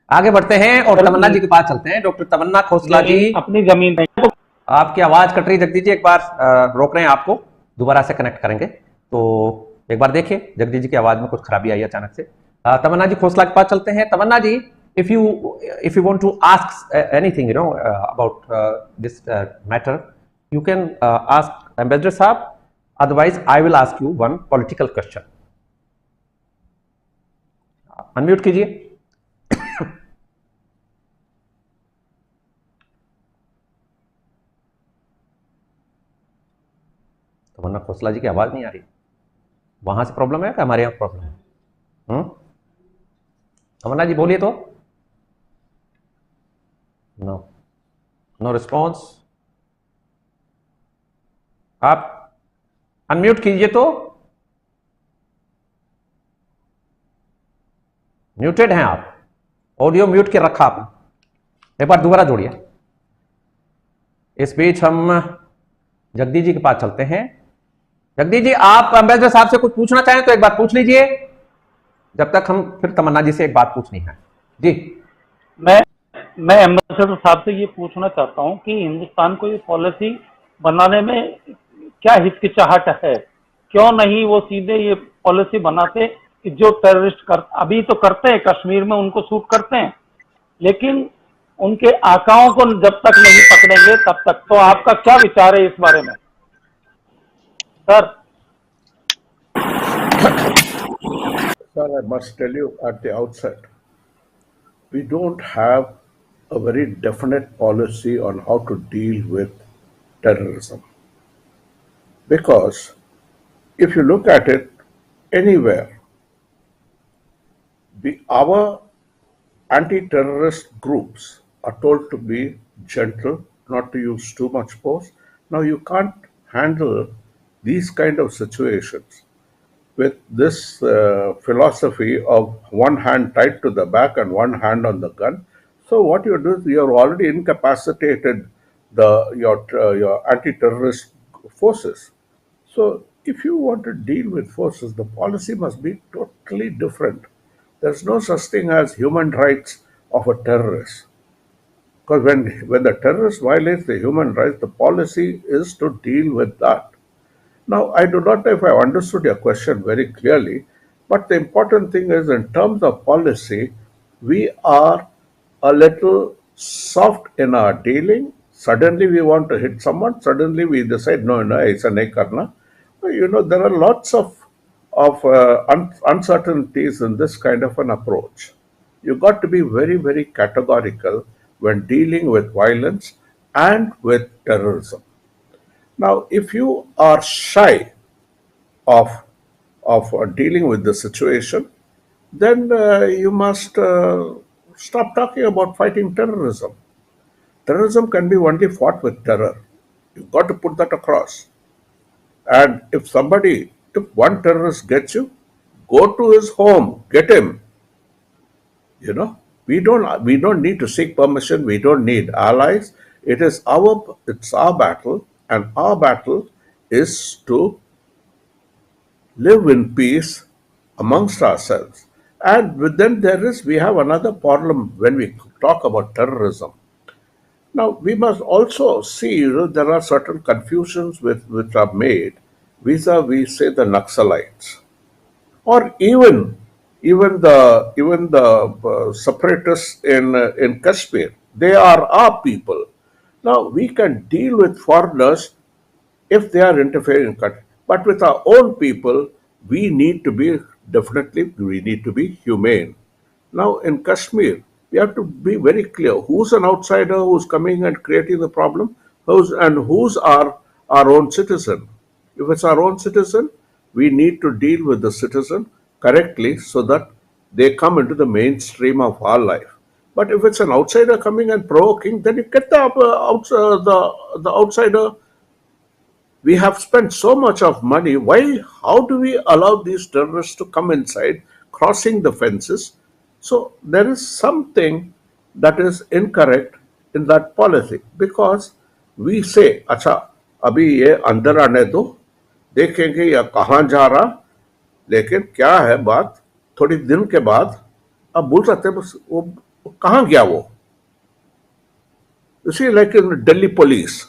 Speaker 1: आगे बढ़ते हैं और तमन्ना जी के पास चलते हैं। डॉक्टर तमन्ना खोसला जी,
Speaker 4: अपनी जमीन नहीं।
Speaker 1: आपकी आवाज कट रही। जगदीश जी एक बार रोक रहे हैं आपको, दोबारा से कनेक्ट करेंगे तो एक बार देखिए। जगदीश जी की आवाज में कुछ खराबी आई अचानक से। तमन्ना जी खोसला के पास चलते हैं। तमन्ना जी, if you want to ask anything, about this matter, you can ask Ambassador Saab. Otherwise, I will ask you one political question. Unmute कीजिए. तमन्ना खोसला जी की आवाज नहीं आ रही. वहां से प्रॉब्लम है कि हमारे यहाँ प्रॉब्लम है? तमन्ना जी बोलिए तो. No response. आप अनम्यूट कीजिए तो. म्यूटेड हैं आप. ऑडियो म्यूट के रखा आपने. एक बार दोबारा जोड़िए. इस बीच हम जगदीश जी के पास चलते हैं. जगदीश जी, आप अम्बेसडर साहब से कुछ पूछना चाहें तो एक बार पूछ लीजिए. जब तक हम फिर तमन्ना जी से एक बात पूछनी है. जी,
Speaker 4: मैं एम्बेसडर साहब से ये पूछना चाहता हूँ कि हिंदुस्तान को ये पॉलिसी बनाने में क्या हिचकिचाहट है? क्यों नहीं वो सीधे ये पॉलिसी बनाते कि जो टेररिस्ट अभी तो करते हैं, कश्मीर में उनको शूट करते हैं, लेकिन उनके आकाओं को जब तक नहीं पकड़ेंगे तब तक. तो आपका क्या विचार है इस बारे में sir?
Speaker 3: Sir, I must tell you at the outset, we don't have a very definite policy on how to deal with terrorism. Because if you look at it anywhere, our anti-terrorist groups are told to be gentle, not to use too much force. Now you can't handle these kind of situations with this philosophy of one hand tied to the back and one hand on the gun. So what you do is you have already incapacitated your anti-terrorist forces. So if you want to deal with forces, the policy must be totally different. There's no such thing as human rights of a terrorist. Because when the terrorist violates the human rights, the policy is to deal with that. Now, I do not know if I understood your question very clearly, but the important thing is in terms of policy, we are a little soft in our dealing. Suddenly we want to hit someone, suddenly we decide, no, aisa nahi karna. There are lots of uncertainties in this kind of an approach. You've got to be very, very categorical when dealing with violence and with terrorism. Now, if you are shy of dealing with the situation, then you must stop talking about fighting terrorism. Terrorism can be only fought with terror. You've got to put that across. And if one terrorist gets you, go to his home, get him. We don't need to seek permission. We don't need allies. It's our battle, and our battle is to live in peace amongst ourselves. And then we have another problem when we talk about terrorism. Now, we must also see, there are certain confusions which are made vis-a-vis, say, the Naxalites, or even the separatists in Kashmir. They are our people. Now, we can deal with foreigners if they are interfering in country, but with our own people, we need to be humane. Now, in Kashmir, we have to be very clear who's an outsider who's coming and creating the problem, who's our own citizen. If it's our own citizen, we need to deal with the citizen correctly so that they come into the mainstream of our life. But if it's an outsider coming and provoking, then you get the outsider. We have spent so much of money. How do we allow these terrorists to come inside, crossing the fences? So there is something that is incorrect in that policy, because we say, अच्छा, अभी ये अंदर आने दो, देखेंगे या कहाँ जा रहा, लेकिन क्या है बात, थोड़ी दिन के बाद अब बोल सकते हैं वो कहाँ गया वो. You see, like in Delhi police,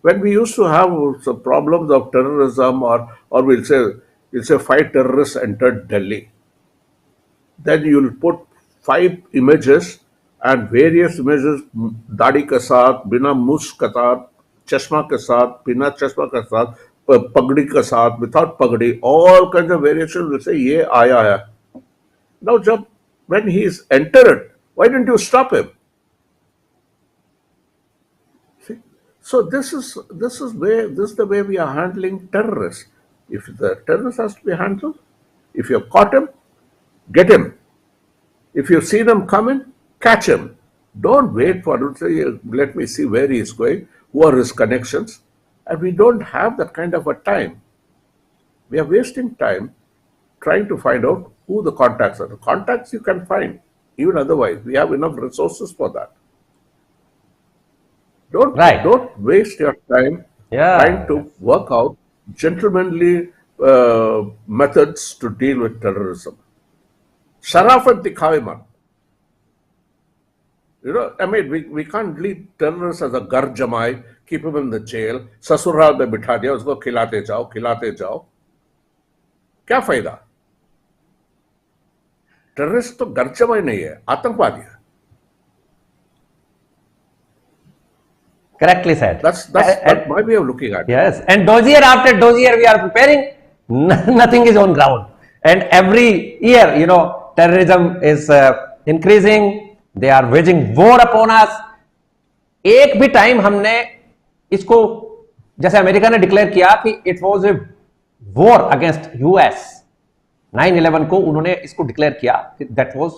Speaker 3: when we used to have some problems of terrorism, or we'll say 5 terrorists entered Delhi, then you'll put 5 images and various images, दाढ़ी के साथ, बिना मूछ के साथ, चश्मा के साथ, बिना चश्मा के साथ, पगड़ी के साथ, without pagdi, all kinds of variations will say ये आया है. Now, when he is entered, why didn't you stop him? See? So this is the way we are handling terrorists. If the terrorist has to be handled, if you have caught him, get him. If you see them coming, catch him. Don't wait for him to say, let me see where he is going, who are his connections. And we don't have that kind of a time. We are wasting time trying to find out who the contacts are. The contacts you can find, even otherwise. We have enough resources for that. Don't waste your time trying to work out gentlemanly methods to deal with terrorism. Sharafat dikhawe mat. I mean, we can't leave terrorists as a gar jamai, keep him in the jail, sasural mein bitha diya, usko khilate jao. Kya fayda? Terrorist to gar jamai nahi hai, aatankwaadi hai.
Speaker 1: Correctly said.
Speaker 3: That's my way of looking at it.
Speaker 1: Yes, and dossier after dossier we are preparing, nothing is on ground. And every year, terrorism is increasing, they are waging war upon us. एक भी time हमने इसको, जैसे America ने declare किया कि it was a war against US, 9/11 को उन्होंने इसको डिक्लेयर किया, that was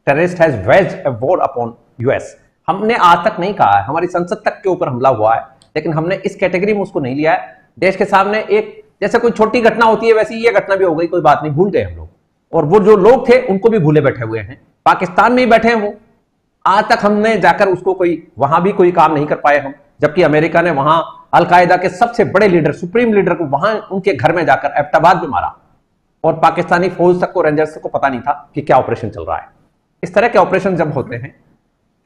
Speaker 1: terrorist has waged a war upon US. हमने आज तक नहीं कहा है, हमारी संसद तक के ऊपर हमला हुआ है, लेकिन हमने इस कैटेगरी में उसको नहीं लिया है. देश के सामने एक जैसे कोई छोटी घटना होती है वैसी ये घटना भी हो गई, कोई बात नहीं, भूल गए हम लोग. और वो जो लोग थे उनको भी भूले बैठे हुए हैं, पाकिस्तान में ही बैठे हैं वो. आज तक हमने जाकर उसको वहां भी कोई काम नहीं कर पाए हम, जबकि अमेरिका ने वहां अलकायदा के सबसे बड़े लीडर, सुप्रीम लीडर को वहां उनके घर में जाकर एबटाबाद में मारा, और पाकिस्तानी फौज तक को, रेंजर्स को पता नहीं था कि क्या ऑपरेशन चल रहा है. इस तरह के ऑपरेशन जब होते हैं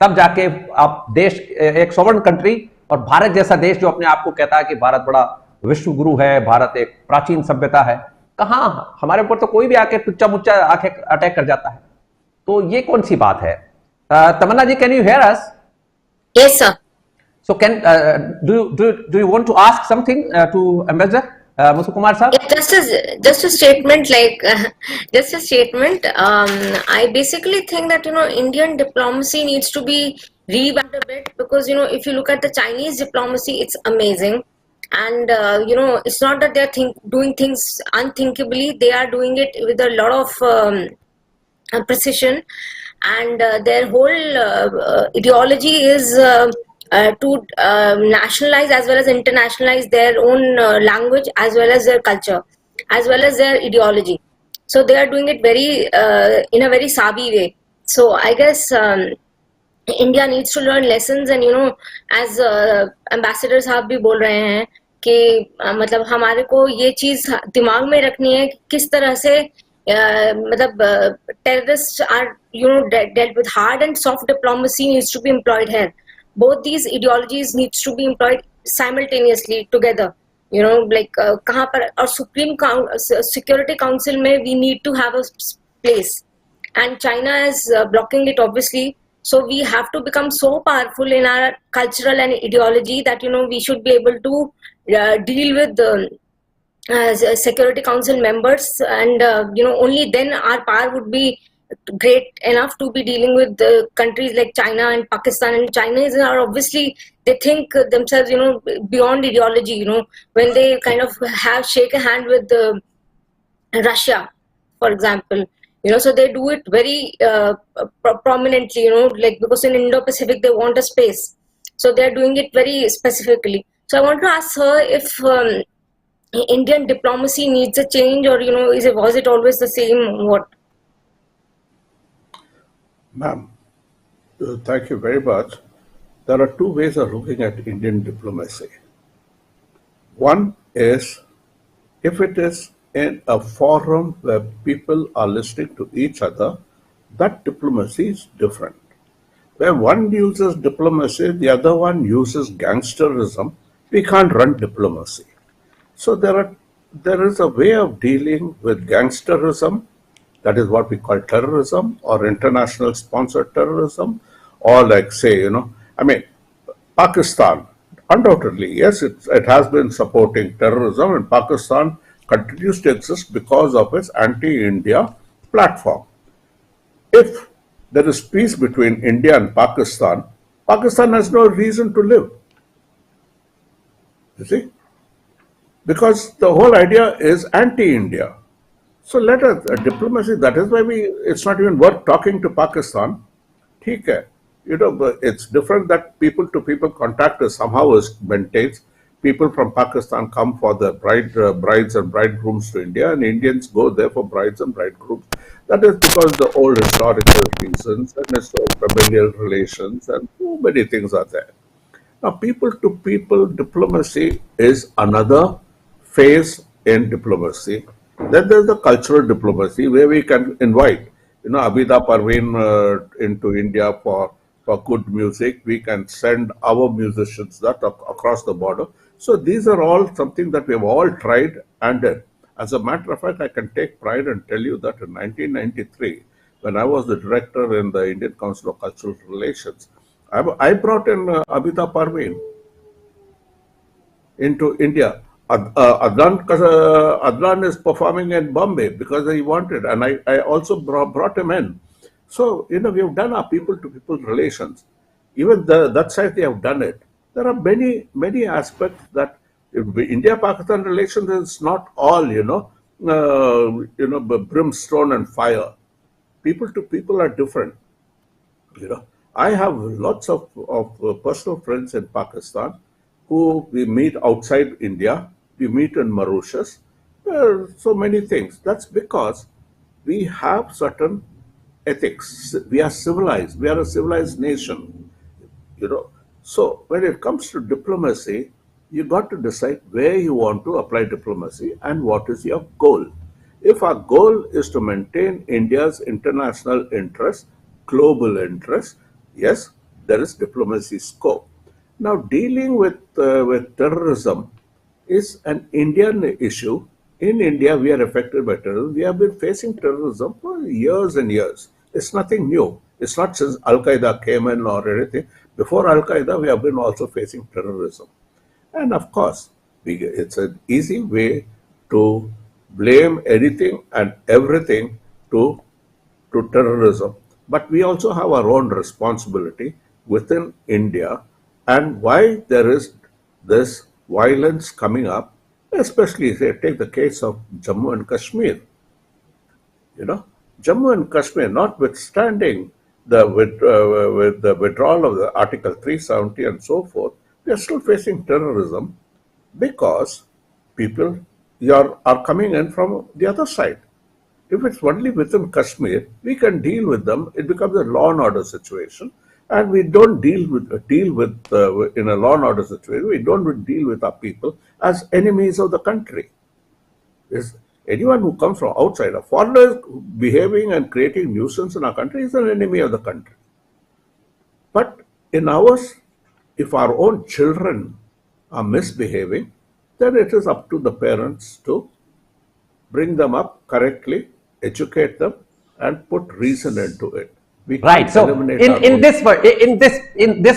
Speaker 1: तब जाके आप देश, एक सॉवरेन कंट्री और भारत जैसा देश जो अपने आप को कहता है कि भारत बड़ा विश्व गुरु है, भारत एक प्राचीन सभ्यता है, कहां हमारे ऊपर तो कोई भी आके टुच्चा मुच्चा आके अटैक कर जाता है. तो ये कौन सी बात है? Tamanna ji, can you hear us?
Speaker 5: Yes, sir.
Speaker 1: So do you want to ask something to Ambassador Muthu Kumar sir?
Speaker 5: Just a statement, just a statement. I basically think that Indian diplomacy needs to be revamped a bit, because if you look at the Chinese diplomacy, it's amazing, and it's not that they're doing things unthinkably. They are doing it with a lot of precision, and their whole ideology is to nationalize as well as internationalize their own language, as well as their culture, as well as their ideology. So they are doing it very in a very savvy way. So I guess India needs to learn lessons, and as ambassador साहब भी बोल रहे हैं कि मतलब हमारे को ये चीज दिमाग में रखनी है कि किस तरह से मतलब terrorists are dealt with. Hard and soft diplomacy needs to be employed here. Both these ideologies needs to be employed simultaneously together. कहाँ पर, और Supreme Security Council में we need to have a place, and China is blocking it obviously. So we have to become so powerful in our cultural and ideology that we should be able to deal with the Security Council members, and only then our power would be great enough to be dealing with the countries like China and Pakistan. And Chinese are obviously, they think themselves beyond ideology. When they kind of shake a hand with Russia, for example, so they do it very prominently, because in Indo-Pacific they want a space, so they're doing it very specifically. So I want to ask her if Indian diplomacy needs a change, or was it always the same? What?
Speaker 3: Ma'am, thank you very much. There are two ways of looking at Indian diplomacy. One is, if it is in a forum where people are listening to each other, that diplomacy is different. Where one uses diplomacy, the other one uses gangsterism, we can't run diplomacy. So there is a way of dealing with gangsterism that is what we call terrorism or international sponsored terrorism, or like say, I mean, Pakistan, undoubtedly, yes, it has been supporting terrorism, and Pakistan continues to exist because of its anti-India platform. If there is peace between India and Pakistan, Pakistan has no reason to live. You see? Because the whole idea is anti-India. So let us, diplomacy, that is why it's not even worth talking to Pakistan. ठीक है, but it's different that people to people contact is somehow is maintained. People from Pakistan come for the brides and bridegrooms to India, and Indians go there for brides and bridegrooms. That is because the old historical reasons and familial relations and so many things are there. Now, people to people diplomacy is another phase in diplomacy. Then there's the cultural diplomacy where we can invite, Abida Parveen into India for good music. We can send our musicians that across the border. So these are all something that we have all tried and did. As a matter of fact, I can take pride and tell you that in 1993, when I was the director in the Indian Council of Cultural Relations, I brought in Abida Parveen into India. Adnan is performing in Bombay because he wanted, and I also brought him in. So, we have done our people-to-people relations. Even that side, they have done it. There are many, many aspects that India-Pakistan relations is not all, brimstone and fire. People to people are different. I have lots of personal friends in Pakistan who we meet outside India. We meet in Mauritius. So many things. That's because we have certain ethics. We are civilized. We are a civilized nation. So when it comes to diplomacy, you got to decide where you want to apply diplomacy and what is your goal. If our goal is to maintain India's international interest, global interest, yes, there is diplomacy scope. Now, dealing with terrorism is an Indian issue. In India, we are affected by terrorism. We have been facing terrorism for years and years. It's nothing new. It's not since Al-Qaeda came in or anything. Before Al-Qaeda, we have been also facing terrorism. And of course, it's an easy way to blame anything and everything to terrorism. But we also have our own responsibility within India, and why there is this violence coming up, especially say take the case of Jammu and Kashmir. Jammu and Kashmir, notwithstanding with the withdrawal of the Article 370 and so forth, we are still facing terrorism because people are coming in from the other side. If it's only within Kashmir, we can deal with them. It becomes a law and order situation, and we don't deal with in a law and order situation. We don't deal with our people as enemies of the country. Is anyone who comes from outside, a foreigner behaving and creating nuisance in our country is an enemy of the country. But in ours, if our own children are misbehaving, then it is up to the parents to bring them up correctly, educate them, and put reason into it.
Speaker 1: Right. So in this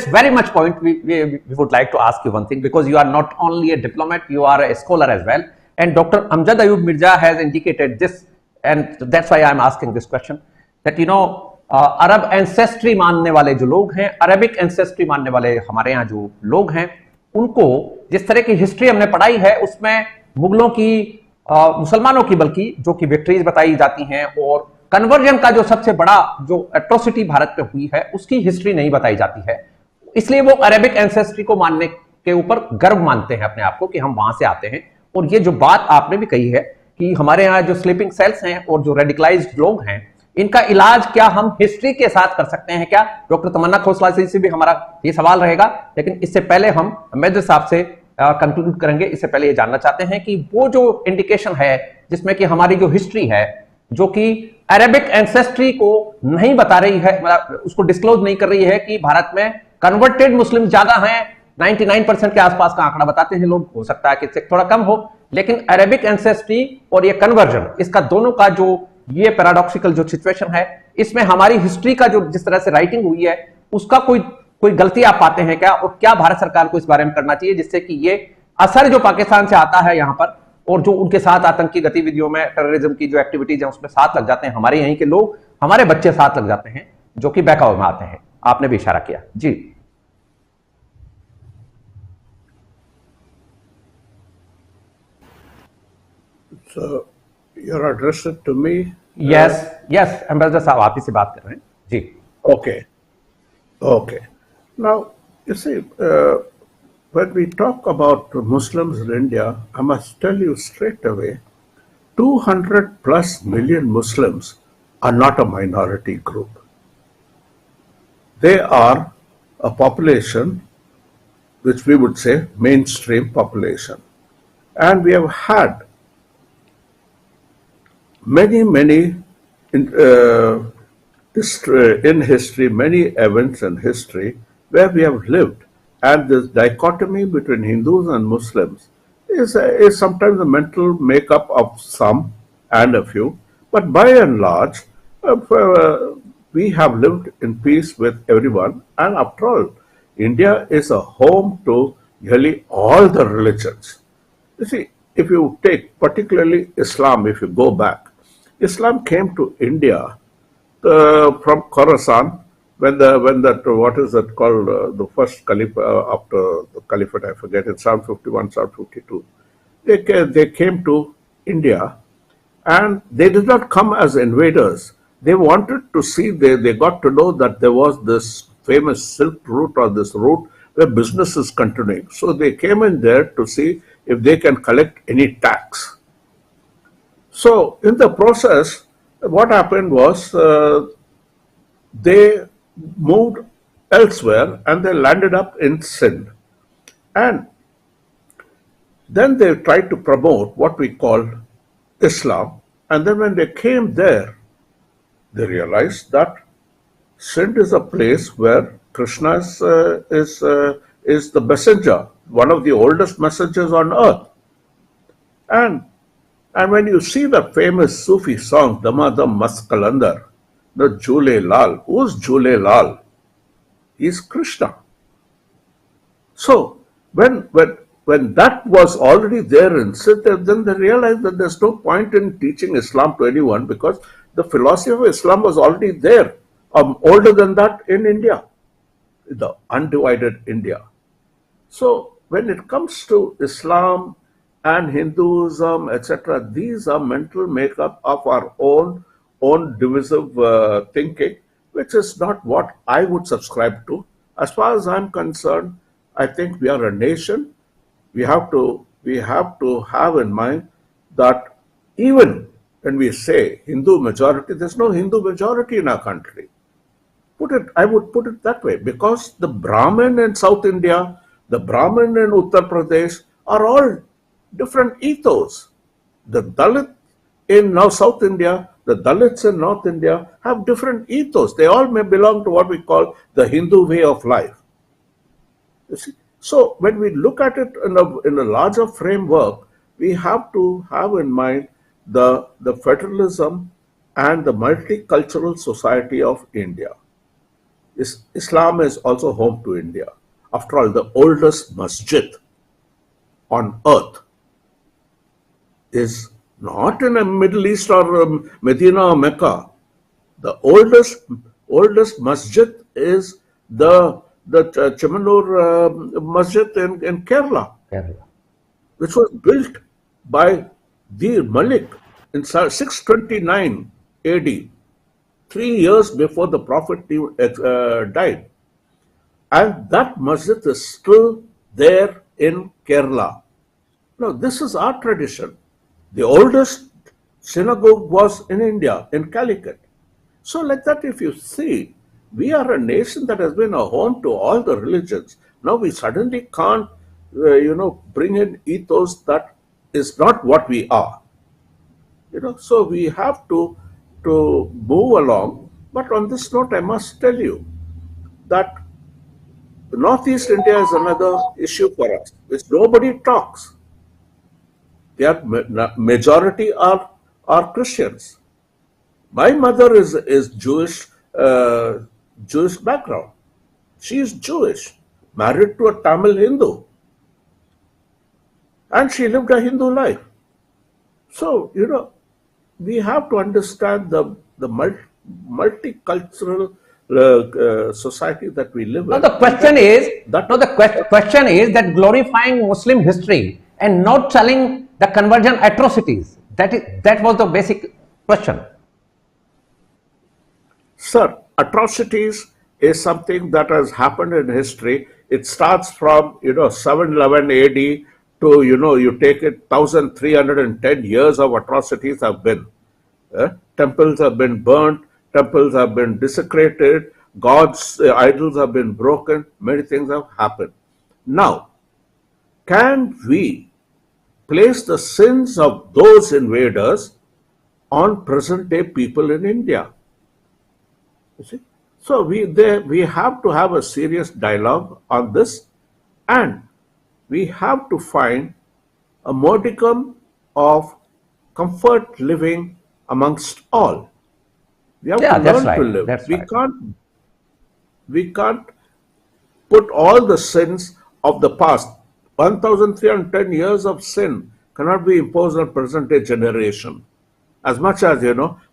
Speaker 1: very much point, we would like to ask you one thing, because you are not only a diplomat, you are a scholar as well. And Dr. Amjad Ayub Mirza has indicated this, and that's why I'm asking this question, that Arab ancestry मानने वाले जो लोग हैं, Arabic ancestry मानने वाले हमारे यहाँ जो लोग हैं, उनको जिस तरह की हिस्ट्री हमने पढ़ाई है उसमें मुगलों की, मुसलमानों की बल्कि जो कि विक्ट्रीज बताई जाती हैं, और कन्वर्जन का जो सबसे बड़ा जो एट्रोसिटी भारत पे हुई है उसकी हिस्ट्री नहीं बताई जाती है। इसलिए वो अरेबिक एंसेस्ट्री को मानने के ऊपर गर्व मानते हैं अपने आप को कि हम वहां से आते हैं। और ये जो बात आपने भी कही है कि हमारे यहाँ जो स्लीपिंग सेल्स हैं और जो रेडिकलाइज्ड लोग हैं, इनका इलाज क्या हम हिस्ट्री के साथ कर सकते हैं क्या? डॉक्टर तमन्ना खोसला से भी हमारा ये सवाल रहेगा, लेकिन इससे पहले हम मिर्जा साहब से कंक्लूड करेंगे। इससे पहले ये जानना चाहते हैं कि वो जो इंडिकेशन है जिसमें कि हमारी जो हिस्ट्री है जो कि अरेबिक एंसेस्ट्री को नहीं बता रही है, मतलब उसको डिस्क्लोज नहीं कर रही है कि भारत में कन्वर्टेड मुस्लिम ज्यादा हैं, 99% के आसपास का आंकड़ा बताते हैं लोग, हो सकता है कि थोड़ा कम हो, लेकिन अरेबिक एंसेस्ट्री और ये कन्वर्जन, इसका दोनों का जो ये पैराडॉक्सिकल जो सिचुएशन है, इसमें हमारी हिस्ट्री का जो जिस तरह से राइटिंग हुई है उसका कोई गलती आप पाते हैं क्या, और क्या भारत सरकार को इस बारे में करना चाहिए जिससे कि ये असर जो पाकिस्तान से आता है यहां पर, और जो उनके साथ आतंकी गतिविधियों में टेररिज्म की जो एक्टिविटीज है उसमें साथ लग जाते हैं, हमारे यहीं के लोग, हमारे बच्चे साथ लग जाते हैं जो कि बहकावे में आते हैं। आपने भी इशारा किया जी।
Speaker 3: So you're addressed to me?
Speaker 1: Yes yes, ambassador साहब आप ही से बात कर रहे हैं जी।
Speaker 3: Okay. Okay. Now, you see, when we talk about Muslims in India, I must tell you straight away, 200 plus million Muslims are not a minority group. They are a population which we would say mainstream population. And we have had many in history, many events in history where we have lived, and this dichotomy between Hindus and Muslims is sometimes a mental makeup of some and a few, but by and large, we have lived in peace with everyone, and after all, India is a home to nearly all the religions. You see, if you take particularly Islam, if you go back, Islam came to India from Khorasan when that what is that called the first caliph after the caliphate, I forget, in 751, 752. They came to India, and they did not come as invaders. They wanted to see, they got to know that there was this famous Silk Route, or this route where business is continuing. So they came in there to see if they can collect any tax. So in the process, what happened was they moved elsewhere and they landed up in Sindh. And then they tried to promote what we call Islam. And then when they came there, they realized that Sindh is a place where Krishna is the messenger, one of the oldest messengers on earth. And when you see the famous Sufi song, Damadam Maskalandar, the Jule Lal, who's Jule Lal? He's Krishna. So when that was already there in Sindh, then they realized that there's no point in teaching Islam to anyone because the philosophy of Islam was already there, older than that in India, the undivided India. So when it comes to Islam and Hinduism, etc., these are mental makeup of our own divisive thinking, which is not what I would subscribe to. As far as I'm concerned, I think we are a nation. We have to have in mind that even when we say Hindu majority, there's no Hindu majority in our country. I would put it that way, because the Brahmin in South India, the Brahmin in Uttar Pradesh are all different ethos. The Dalit in now South India, the Dalits in North India have different ethos. They all may belong to what we call the Hindu way of life. You see? So when we look at it in a larger framework, we have to have in mind the federalism and the multicultural society of India. Islam is also home to India. After all, the oldest masjid on earth is not in the Middle East or Medina or Mecca. The oldest masjid is the Chemanur Masjid in Kerala, which was built by Dir Malik in 629 AD, 3 years before the Prophet died. And that masjid is still there in Kerala. Now, this is our tradition. The oldest synagogue was in India, in Calicut. So like that, if you see, we are a nation that has been a home to all the religions. Now we suddenly can't, bring in ethos that is not what we are. So we have to move along. But on this note, I must tell you that Northeast India is another issue for us, which nobody talks. Their majority are Christians. My mother is Jewish, Jewish background. She is Jewish, married to a Tamil Hindu, and she lived a Hindu life. So, we have to understand the multicultural society that we live
Speaker 1: Now
Speaker 3: in.
Speaker 1: the question is, question is that glorifying Muslim history and not telling the conversion atrocities. That was the basic question.
Speaker 3: Sir, atrocities is something that has happened in history. It starts from 711 AD to you take it 1310 years of atrocities have been. Temples have been burnt, temples have been desecrated, gods' idols have been broken, many things have happened. Now, can we place the sins of those invaders on present day people in India? You see? So we have to have a serious dialogue on this, and we have to find a modicum of comfort living amongst all. We have to learn to live. We can't put all the sins of the past. 1310 years of sin cannot be imposed on present day generation. As much as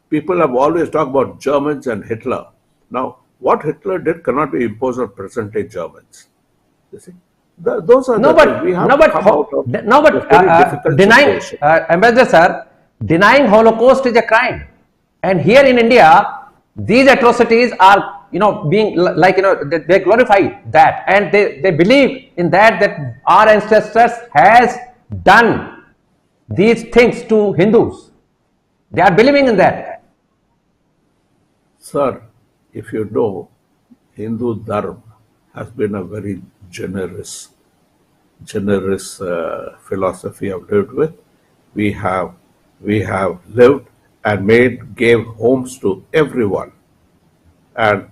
Speaker 3: people have always talked about Germans and Hitler. Now, what Hitler did cannot be imposed on present day Germans. You see, those are
Speaker 1: denying Ambassador sir, denying Holocaust is a crime, and here in India, these atrocities are being they glorify that, and they believe in that our ancestors has done these things to Hindus. They are believing in that.
Speaker 3: Sir, if you know, Hindu Dharma has been a very generous philosophy I've lived with. We have lived and gave homes to everyone, and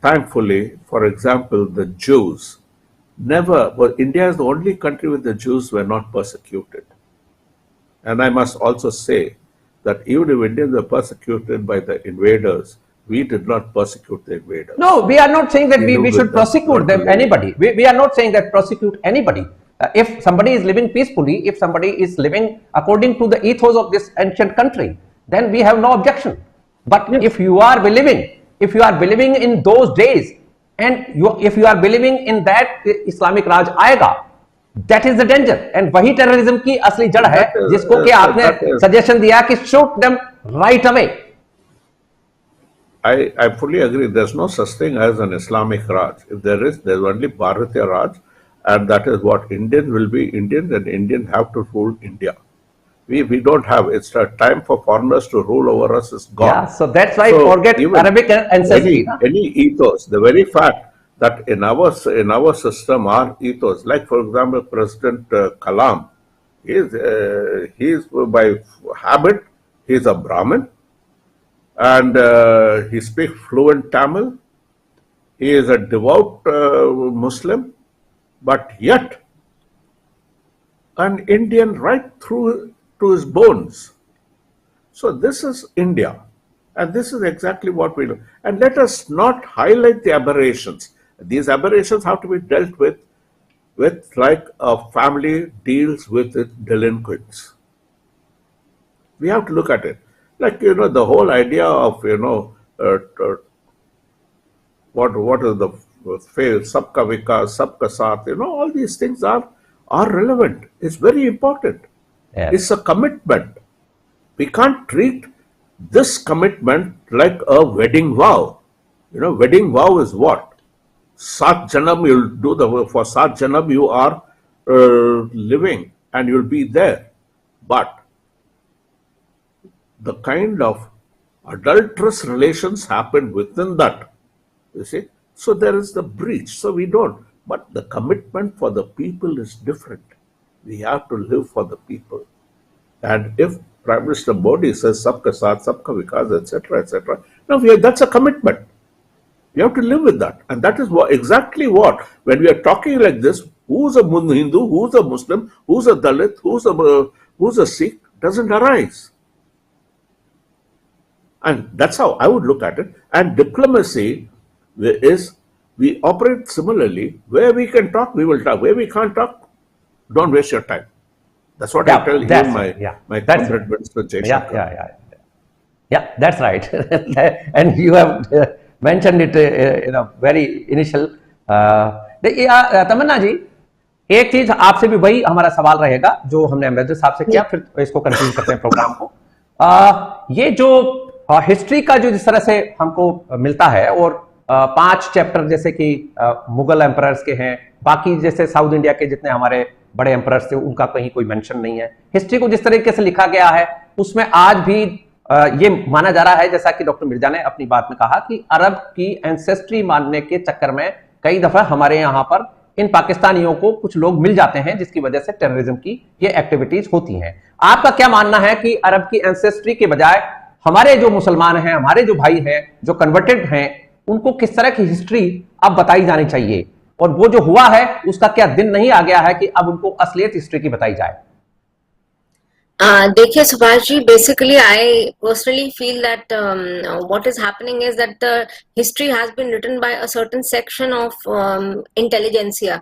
Speaker 3: thankfully, for example, the Jews India is the only country where the Jews were not persecuted. And I must also say that even if Indians were persecuted by the invaders, we did not persecute the invaders.
Speaker 1: No, we are not saying that we should prosecute anybody. We are not saying that prosecute anybody. If somebody is living peacefully, if somebody is living according to the ethos of this ancient country, then we have no objection. But if you are believing in those days, and if you are believing in that Islamic Raj आएगा, that is the danger, and वही terrorism की असली जड़ है, जिसको कि आपने suggestion दिया कि shoot them right away.
Speaker 3: I fully agree. There's no such thing as an Islamic Raj. If there's only Bharatiya Raj, and that is what Indians will be Indians, and Indians have to rule India. We don't have. It's a time for foreigners to rule over us is gone.
Speaker 1: Yeah, so that's why forget Arabic ancestry.
Speaker 3: Any ethos, the very fact that in our system are ethos, like for example President Kalam, he's by habit he's a Brahmin, and he speaks fluent Tamil. He is a devout Muslim, but yet an Indian right through to his bones. So this is India, and this is exactly what we do. And let us not highlight the aberrations. These aberrations have to be dealt with like a family deals with its delinquents. We have to look at it. Like, the whole idea of, what is the fail, sabka vikas, sabka saath, all these things are relevant. It's very important.
Speaker 1: Yeah.
Speaker 3: It's a commitment. We can't treat this commitment like a wedding vow. Wedding vow is what? Sat Janam, you'll do for Sat Janam you are living and you'll be there. But the kind of adulterous relations happen within that. You see? So there is the breach. So we don't. But the commitment for the people is different. We have to live for the people. And if Prime Minister Modi says sabka saath, sabka vikas, etc., now that's a commitment. We have to live with that. And that is exactly what, when we are talking like this, who's a Hindu, who's a Muslim, who's a Dalit, who's a Sikh, doesn't arise. And that's how I would look at it. And diplomacy is, we operate similarly. Where we can talk, we will talk. Where we can't talk, don't waste your time. That's what I tell you, my comrade Winston Jaishankar.
Speaker 1: Yeah, that's right. And you have mentioned it in a very initial. तमन्ना जी, एक चीज आपसे भी वही हमारा सवाल रहेगा जो हमने अम्जद साहब से किया, फिर इसको कंटिन्यू करते हैं प्रोग्राम को। ये जो हिस्ट्री का जो जिस तरह से हमको मिलता है, और 5 चैप्टर जैसे कि मुगल एम्परर्स के हैं, बाकी जैसे साउथ इंडिया के जितने हमारे बड़े एम्परर्स थे उनका कहीं कोई मेंशन नहीं है। हिस्ट्री को जिस तरीके से लिखा गया है उसमें आज भी ये माना जा रहा है, जैसा कि डॉक्टर मिर्जा ने अपनी बात में कहा, कि अरब की एंसेस्ट्री मानने के चक्कर में कई दफा हमारे यहां पर इन पाकिस्तानियों को कुछ लोग मिल जाते हैं, जिसकी वजह से टेररिज्म की ये एक्टिविटीज होती हैं। आपका क्या मानना है कि अरब की एंसेस्ट्री के बजाय हमारे जो मुसलमान हैं, हमारे जो भाई हैं, जो कन्वर्टेड हैं, उनको किस तरह की हिस्ट्री अब बताई जानी चाहिए, और वो जो हुआ है उसका क्या दिन नहीं आ गया है कि अब उनको असलियत हिस्ट्री की बताई जाए?
Speaker 5: देखिए Subhash ji, basically I personally feel that what is happening is that the history has been written by a certain section of intelligentsia,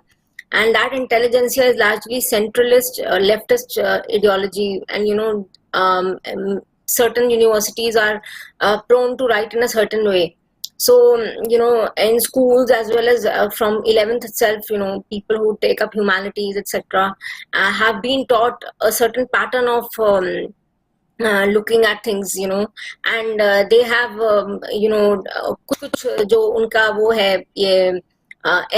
Speaker 5: and that intelligentsia is largely centralist, leftist ideology, and certain universities are prone to write in a certain way. So, in schools as well as from 11th itself, people who take up humanities, etc., have been taught a certain pattern of looking at things, and they have, कुछ जो उनका वो है, ये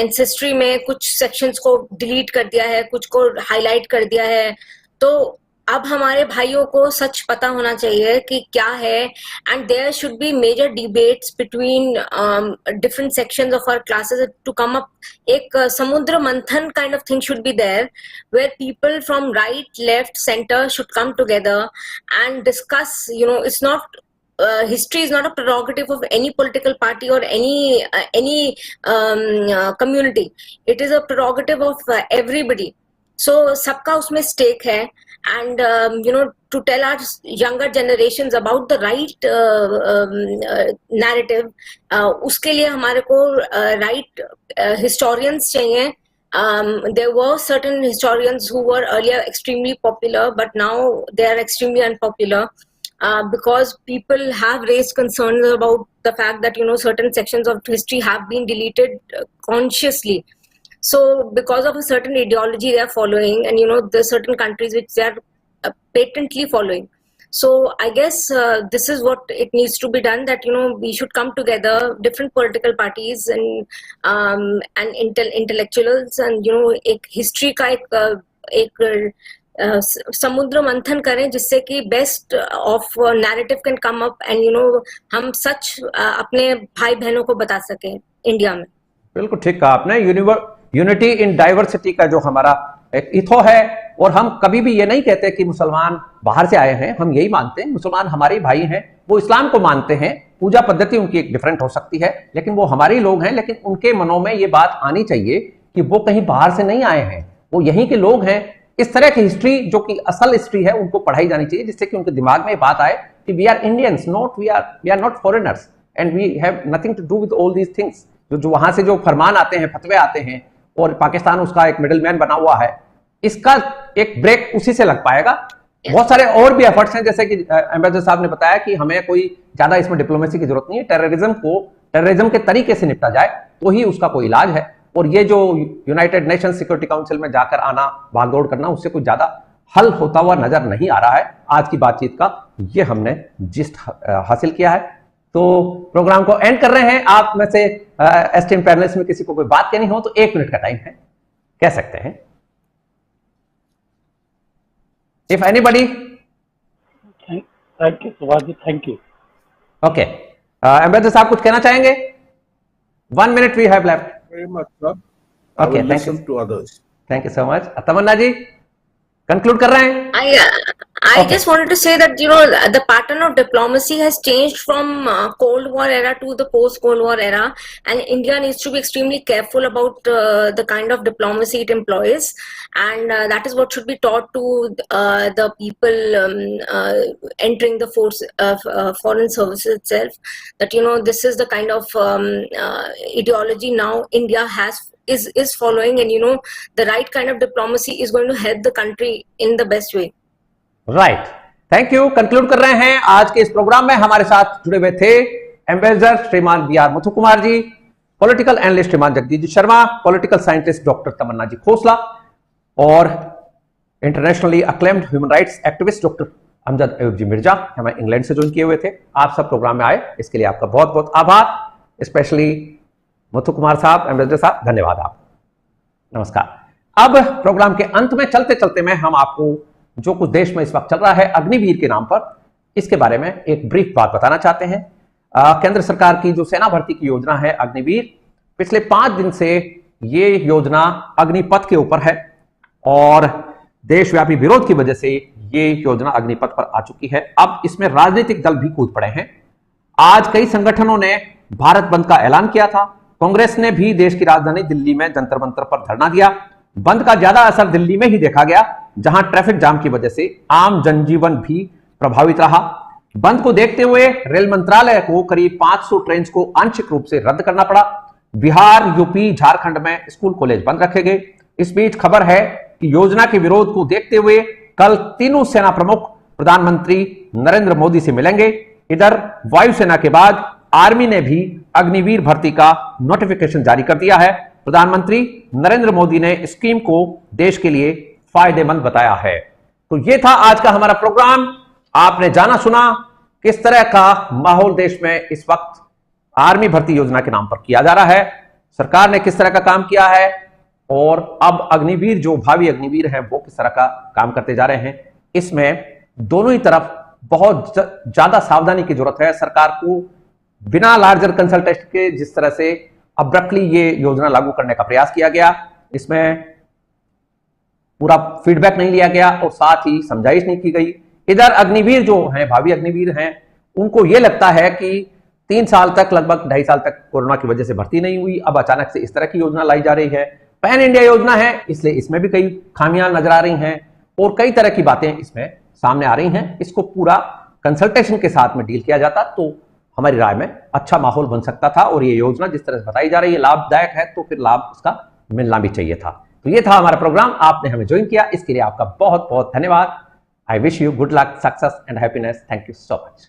Speaker 5: ancestry में कुछ sections को delete कर दिया है, कुछ को highlight कर दिया है। तो अब हमारे भाइयों को सच पता होना चाहिए कि क्या है, and there should be major debates between different sections of our classes to come up, एक samudra manthan kind of thing should be there, where people from right, left, center should come together and discuss, it's not history is not a prerogative of any political party or any community. It is a prerogative of everybody. So सबका उसमें stake है, and to tell our younger generations about the right narrative, उसके लिए हमारे को right historians चाहिए. There were certain historians who were earlier extremely popular, but now they are extremely unpopular. Because people have raised concerns about the fact that certain sections of history have been deleted consciously. So because of a certain ideology they are following, and there are certain countries which they are patently following. So I guess this is what it needs to be done, that we should come together, different political parties and intellectuals, and एक history का एक समुद्र मंथन करें, जिससे कि best of narrative can come up, and हम सच अपने भाई बहनों को बता सकें इंडिया में।
Speaker 1: बिल्कुल ठीक कहा आपने। यूनिटी इन डाइवर्सिटी का जो हमारा एक इथो है, और हम कभी भी ये नहीं कहते कि मुसलमान बाहर से आए हैं, हम यही मानते हैं मुसलमान हमारे भाई हैं, वो इस्लाम को मानते हैं, पूजा पद्धति उनकी एक डिफरेंट हो सकती है, लेकिन वो हमारे ही लोग हैं। लेकिन उनके मनों में ये बात आनी चाहिए कि वो कहीं बाहर से नहीं आए हैं, वो यहीं के लोग हैं। इस तरह की हिस्ट्री जो कि असल हिस्ट्री है उनको पढ़ाई जानी चाहिए, जिससे कि उनके दिमाग में बात आए कि we are Indians, we are not foreigners, and we have nothing to do with all these things. जो वहां से जो फरमान आते हैं, फतवे आते हैं, और पाकिस्तान उसका एक मिडिल मैन बना हुआ है, इसका एक ब्रेक उसी से लग पाएगा। बहुत सारे और भी एफर्ट्स हैं, जैसे कि अम्जद साहब ने बताया कि हमें कोई ज्यादा इसमें डिप्लोमेसी की जरूरत नहीं है। टेररिज्म के तरीके से निपटा जाए तो ही उसका कोई इलाज है। और ये जो यूनाइटेड नेशन सिक्योरिटी काउंसिल में जाकर आना, भागदौड़ करना, उससे कुछ ज्यादा हल होता हुआ नजर नहीं आ रहा है। आज की बातचीत का ये हमने जिस्ट हासिल किया है, तो प्रोग्राम को एंड कर रहे हैं। आप में से एस्टीम पैनलिस्ट में किसी को कोई बात कहनी हो तो 1 मिनट का टाइम है, कह सकते हैं। If anybody.
Speaker 4: Thank you Subhash ji, thank you.
Speaker 1: Okay, ambassador साहब कुछ कहना चाहेंगे? 1 minute we have left.
Speaker 3: Very much, sir.
Speaker 1: Okay, thank you.
Speaker 3: To others.
Speaker 1: Thank you so much. Tamanna ji. Conclude कर रहे हैं?
Speaker 5: I just wanted to say that, you know, the pattern of diplomacy has changed from Cold War era to the post-Cold War era, and India needs to be extremely careful about the kind of diplomacy it employs, and that is what should be taught to the people entering the force foreign services itself. That, you know, this is the kind of ideology now India is following, and, you know, the right kind of diplomacy is going to help the country in the best way.
Speaker 1: Right, thank you. Conclude कर रहे हैं। आज के इस programme में हमारे साथ जुड़े हुए थे एम्बेसडर श्रीमान मुथु कुमार जी, पॉलिटिकल एनालिस्ट श्रीमान Jagdish Sharma, political scientist doctor Tamanna ji Khosla और internationally acclaimed human rights activist doctor Amjad Ayub ji Mirza हमें इंग्लैंड से ज्वाइन किए हुए थे। आप सब प्रोग्राम में आए, इसके लिए आपका बहुत बहुत आभार। स्पेशली मुथु कुमार साहब, एम्बेसडर साहब, धन्यवाद आप। नमस्कार। अब प्रोग्राम के अंत में चलते चलते में हम आपको जो कुछ देश में इस वक्त चल रहा है अग्निवीर के नाम पर, इसके बारे में एक ब्रीफ बात बताना चाहते हैं। केंद्र सरकार की जो सेना भर्ती की योजना है अग्निवीर, पिछले 5 दिन से ये योजना अग्निपथ के ऊपर है और देशव्यापी विरोध की वजह से ये योजना अग्निपथ पर आ चुकी है। अब इसमें राजनीतिक दल भी कूद पड़े हैं। आज कई संगठनों ने भारत बंद का ऐलान किया था। कांग्रेस ने भी देश की राजधानी दिल्ली में जंतर मंतर पर धरना दिया। बंद का ज्यादा असर दिल्ली में ही देखा गया, जहां ट्रैफिक जाम की वजह से आम जनजीवन भी प्रभावित रहा। बंद को देखते हुए रेल मंत्रालय को करीब 500 ट्रेन को आंशिक रूप से रद्द करना पड़ा। बिहार, यूपी, झारखंड में स्कूल कॉलेज बंद रखे गए। इस बीच खबर है कि योजना के विरोध को देखते हुए कल तीनों सेना प्रमुख प्रधानमंत्री नरेंद्र मोदी से मिलेंगे। इधर वायुसेना के बाद आर्मी ने भी अग्निवीर भर्ती का नोटिफिकेशन जारी कर दिया है। प्रधानमंत्री नरेंद्र मोदी ने स्कीम को देश के लिए फायदेमंद बताया है। तो यह था आज का हमारा प्रोग्राम। आपने जाना सुना किस तरह का माहौल देश में इस वक्त आर्मी भर्ती योजना के नाम पर किया जा रहा है, सरकार ने किस तरह का काम किया है और अब अग्निवीर जो भावी अग्निवीर है वो किस तरह का काम करते जा रहे हैं। इसमें दोनों ही तरफ बहुत ज्यादा सावधानी की जरूरत है। सरकार को बिना लार्जर कंसल्टेशन के जिस तरह से अब्रप्टली ये योजना लागू करने का प्रयास किया गया, इसमें पूरा फीडबैक नहीं लिया गया और साथ ही समझाइश नहीं की गई। इधर अग्निवीर जो हैं, भावी अग्निवीर हैं, उनको ये लगता है कि 3 साल तक, लगभग 2.5 साल तक कोरोना की वजह से भर्ती नहीं हुई, अब अचानक से इस तरह की योजना लाई जा रही है। पैन इंडिया योजना है, इसलिए इसमें भी कई खामियां नजर आ रही हैं और कई तरह की बातें इसमें सामने आ रही हैं। इसको पूरा कंसल्टेशन के साथ में डील किया जाता तो हमारी राय में अच्छा माहौल बन सकता था और ये योजना जिस तरह से बताई जा रही है लाभदायक है, तो फिर लाभ उसका मिलना भी चाहिए था। तो ये था हमारा प्रोग्राम, आपने हमें ज्वाइन किया, इसके लिए आपका बहुत बहुत धन्यवाद। I wish you good luck, success and happiness. Thank you so much.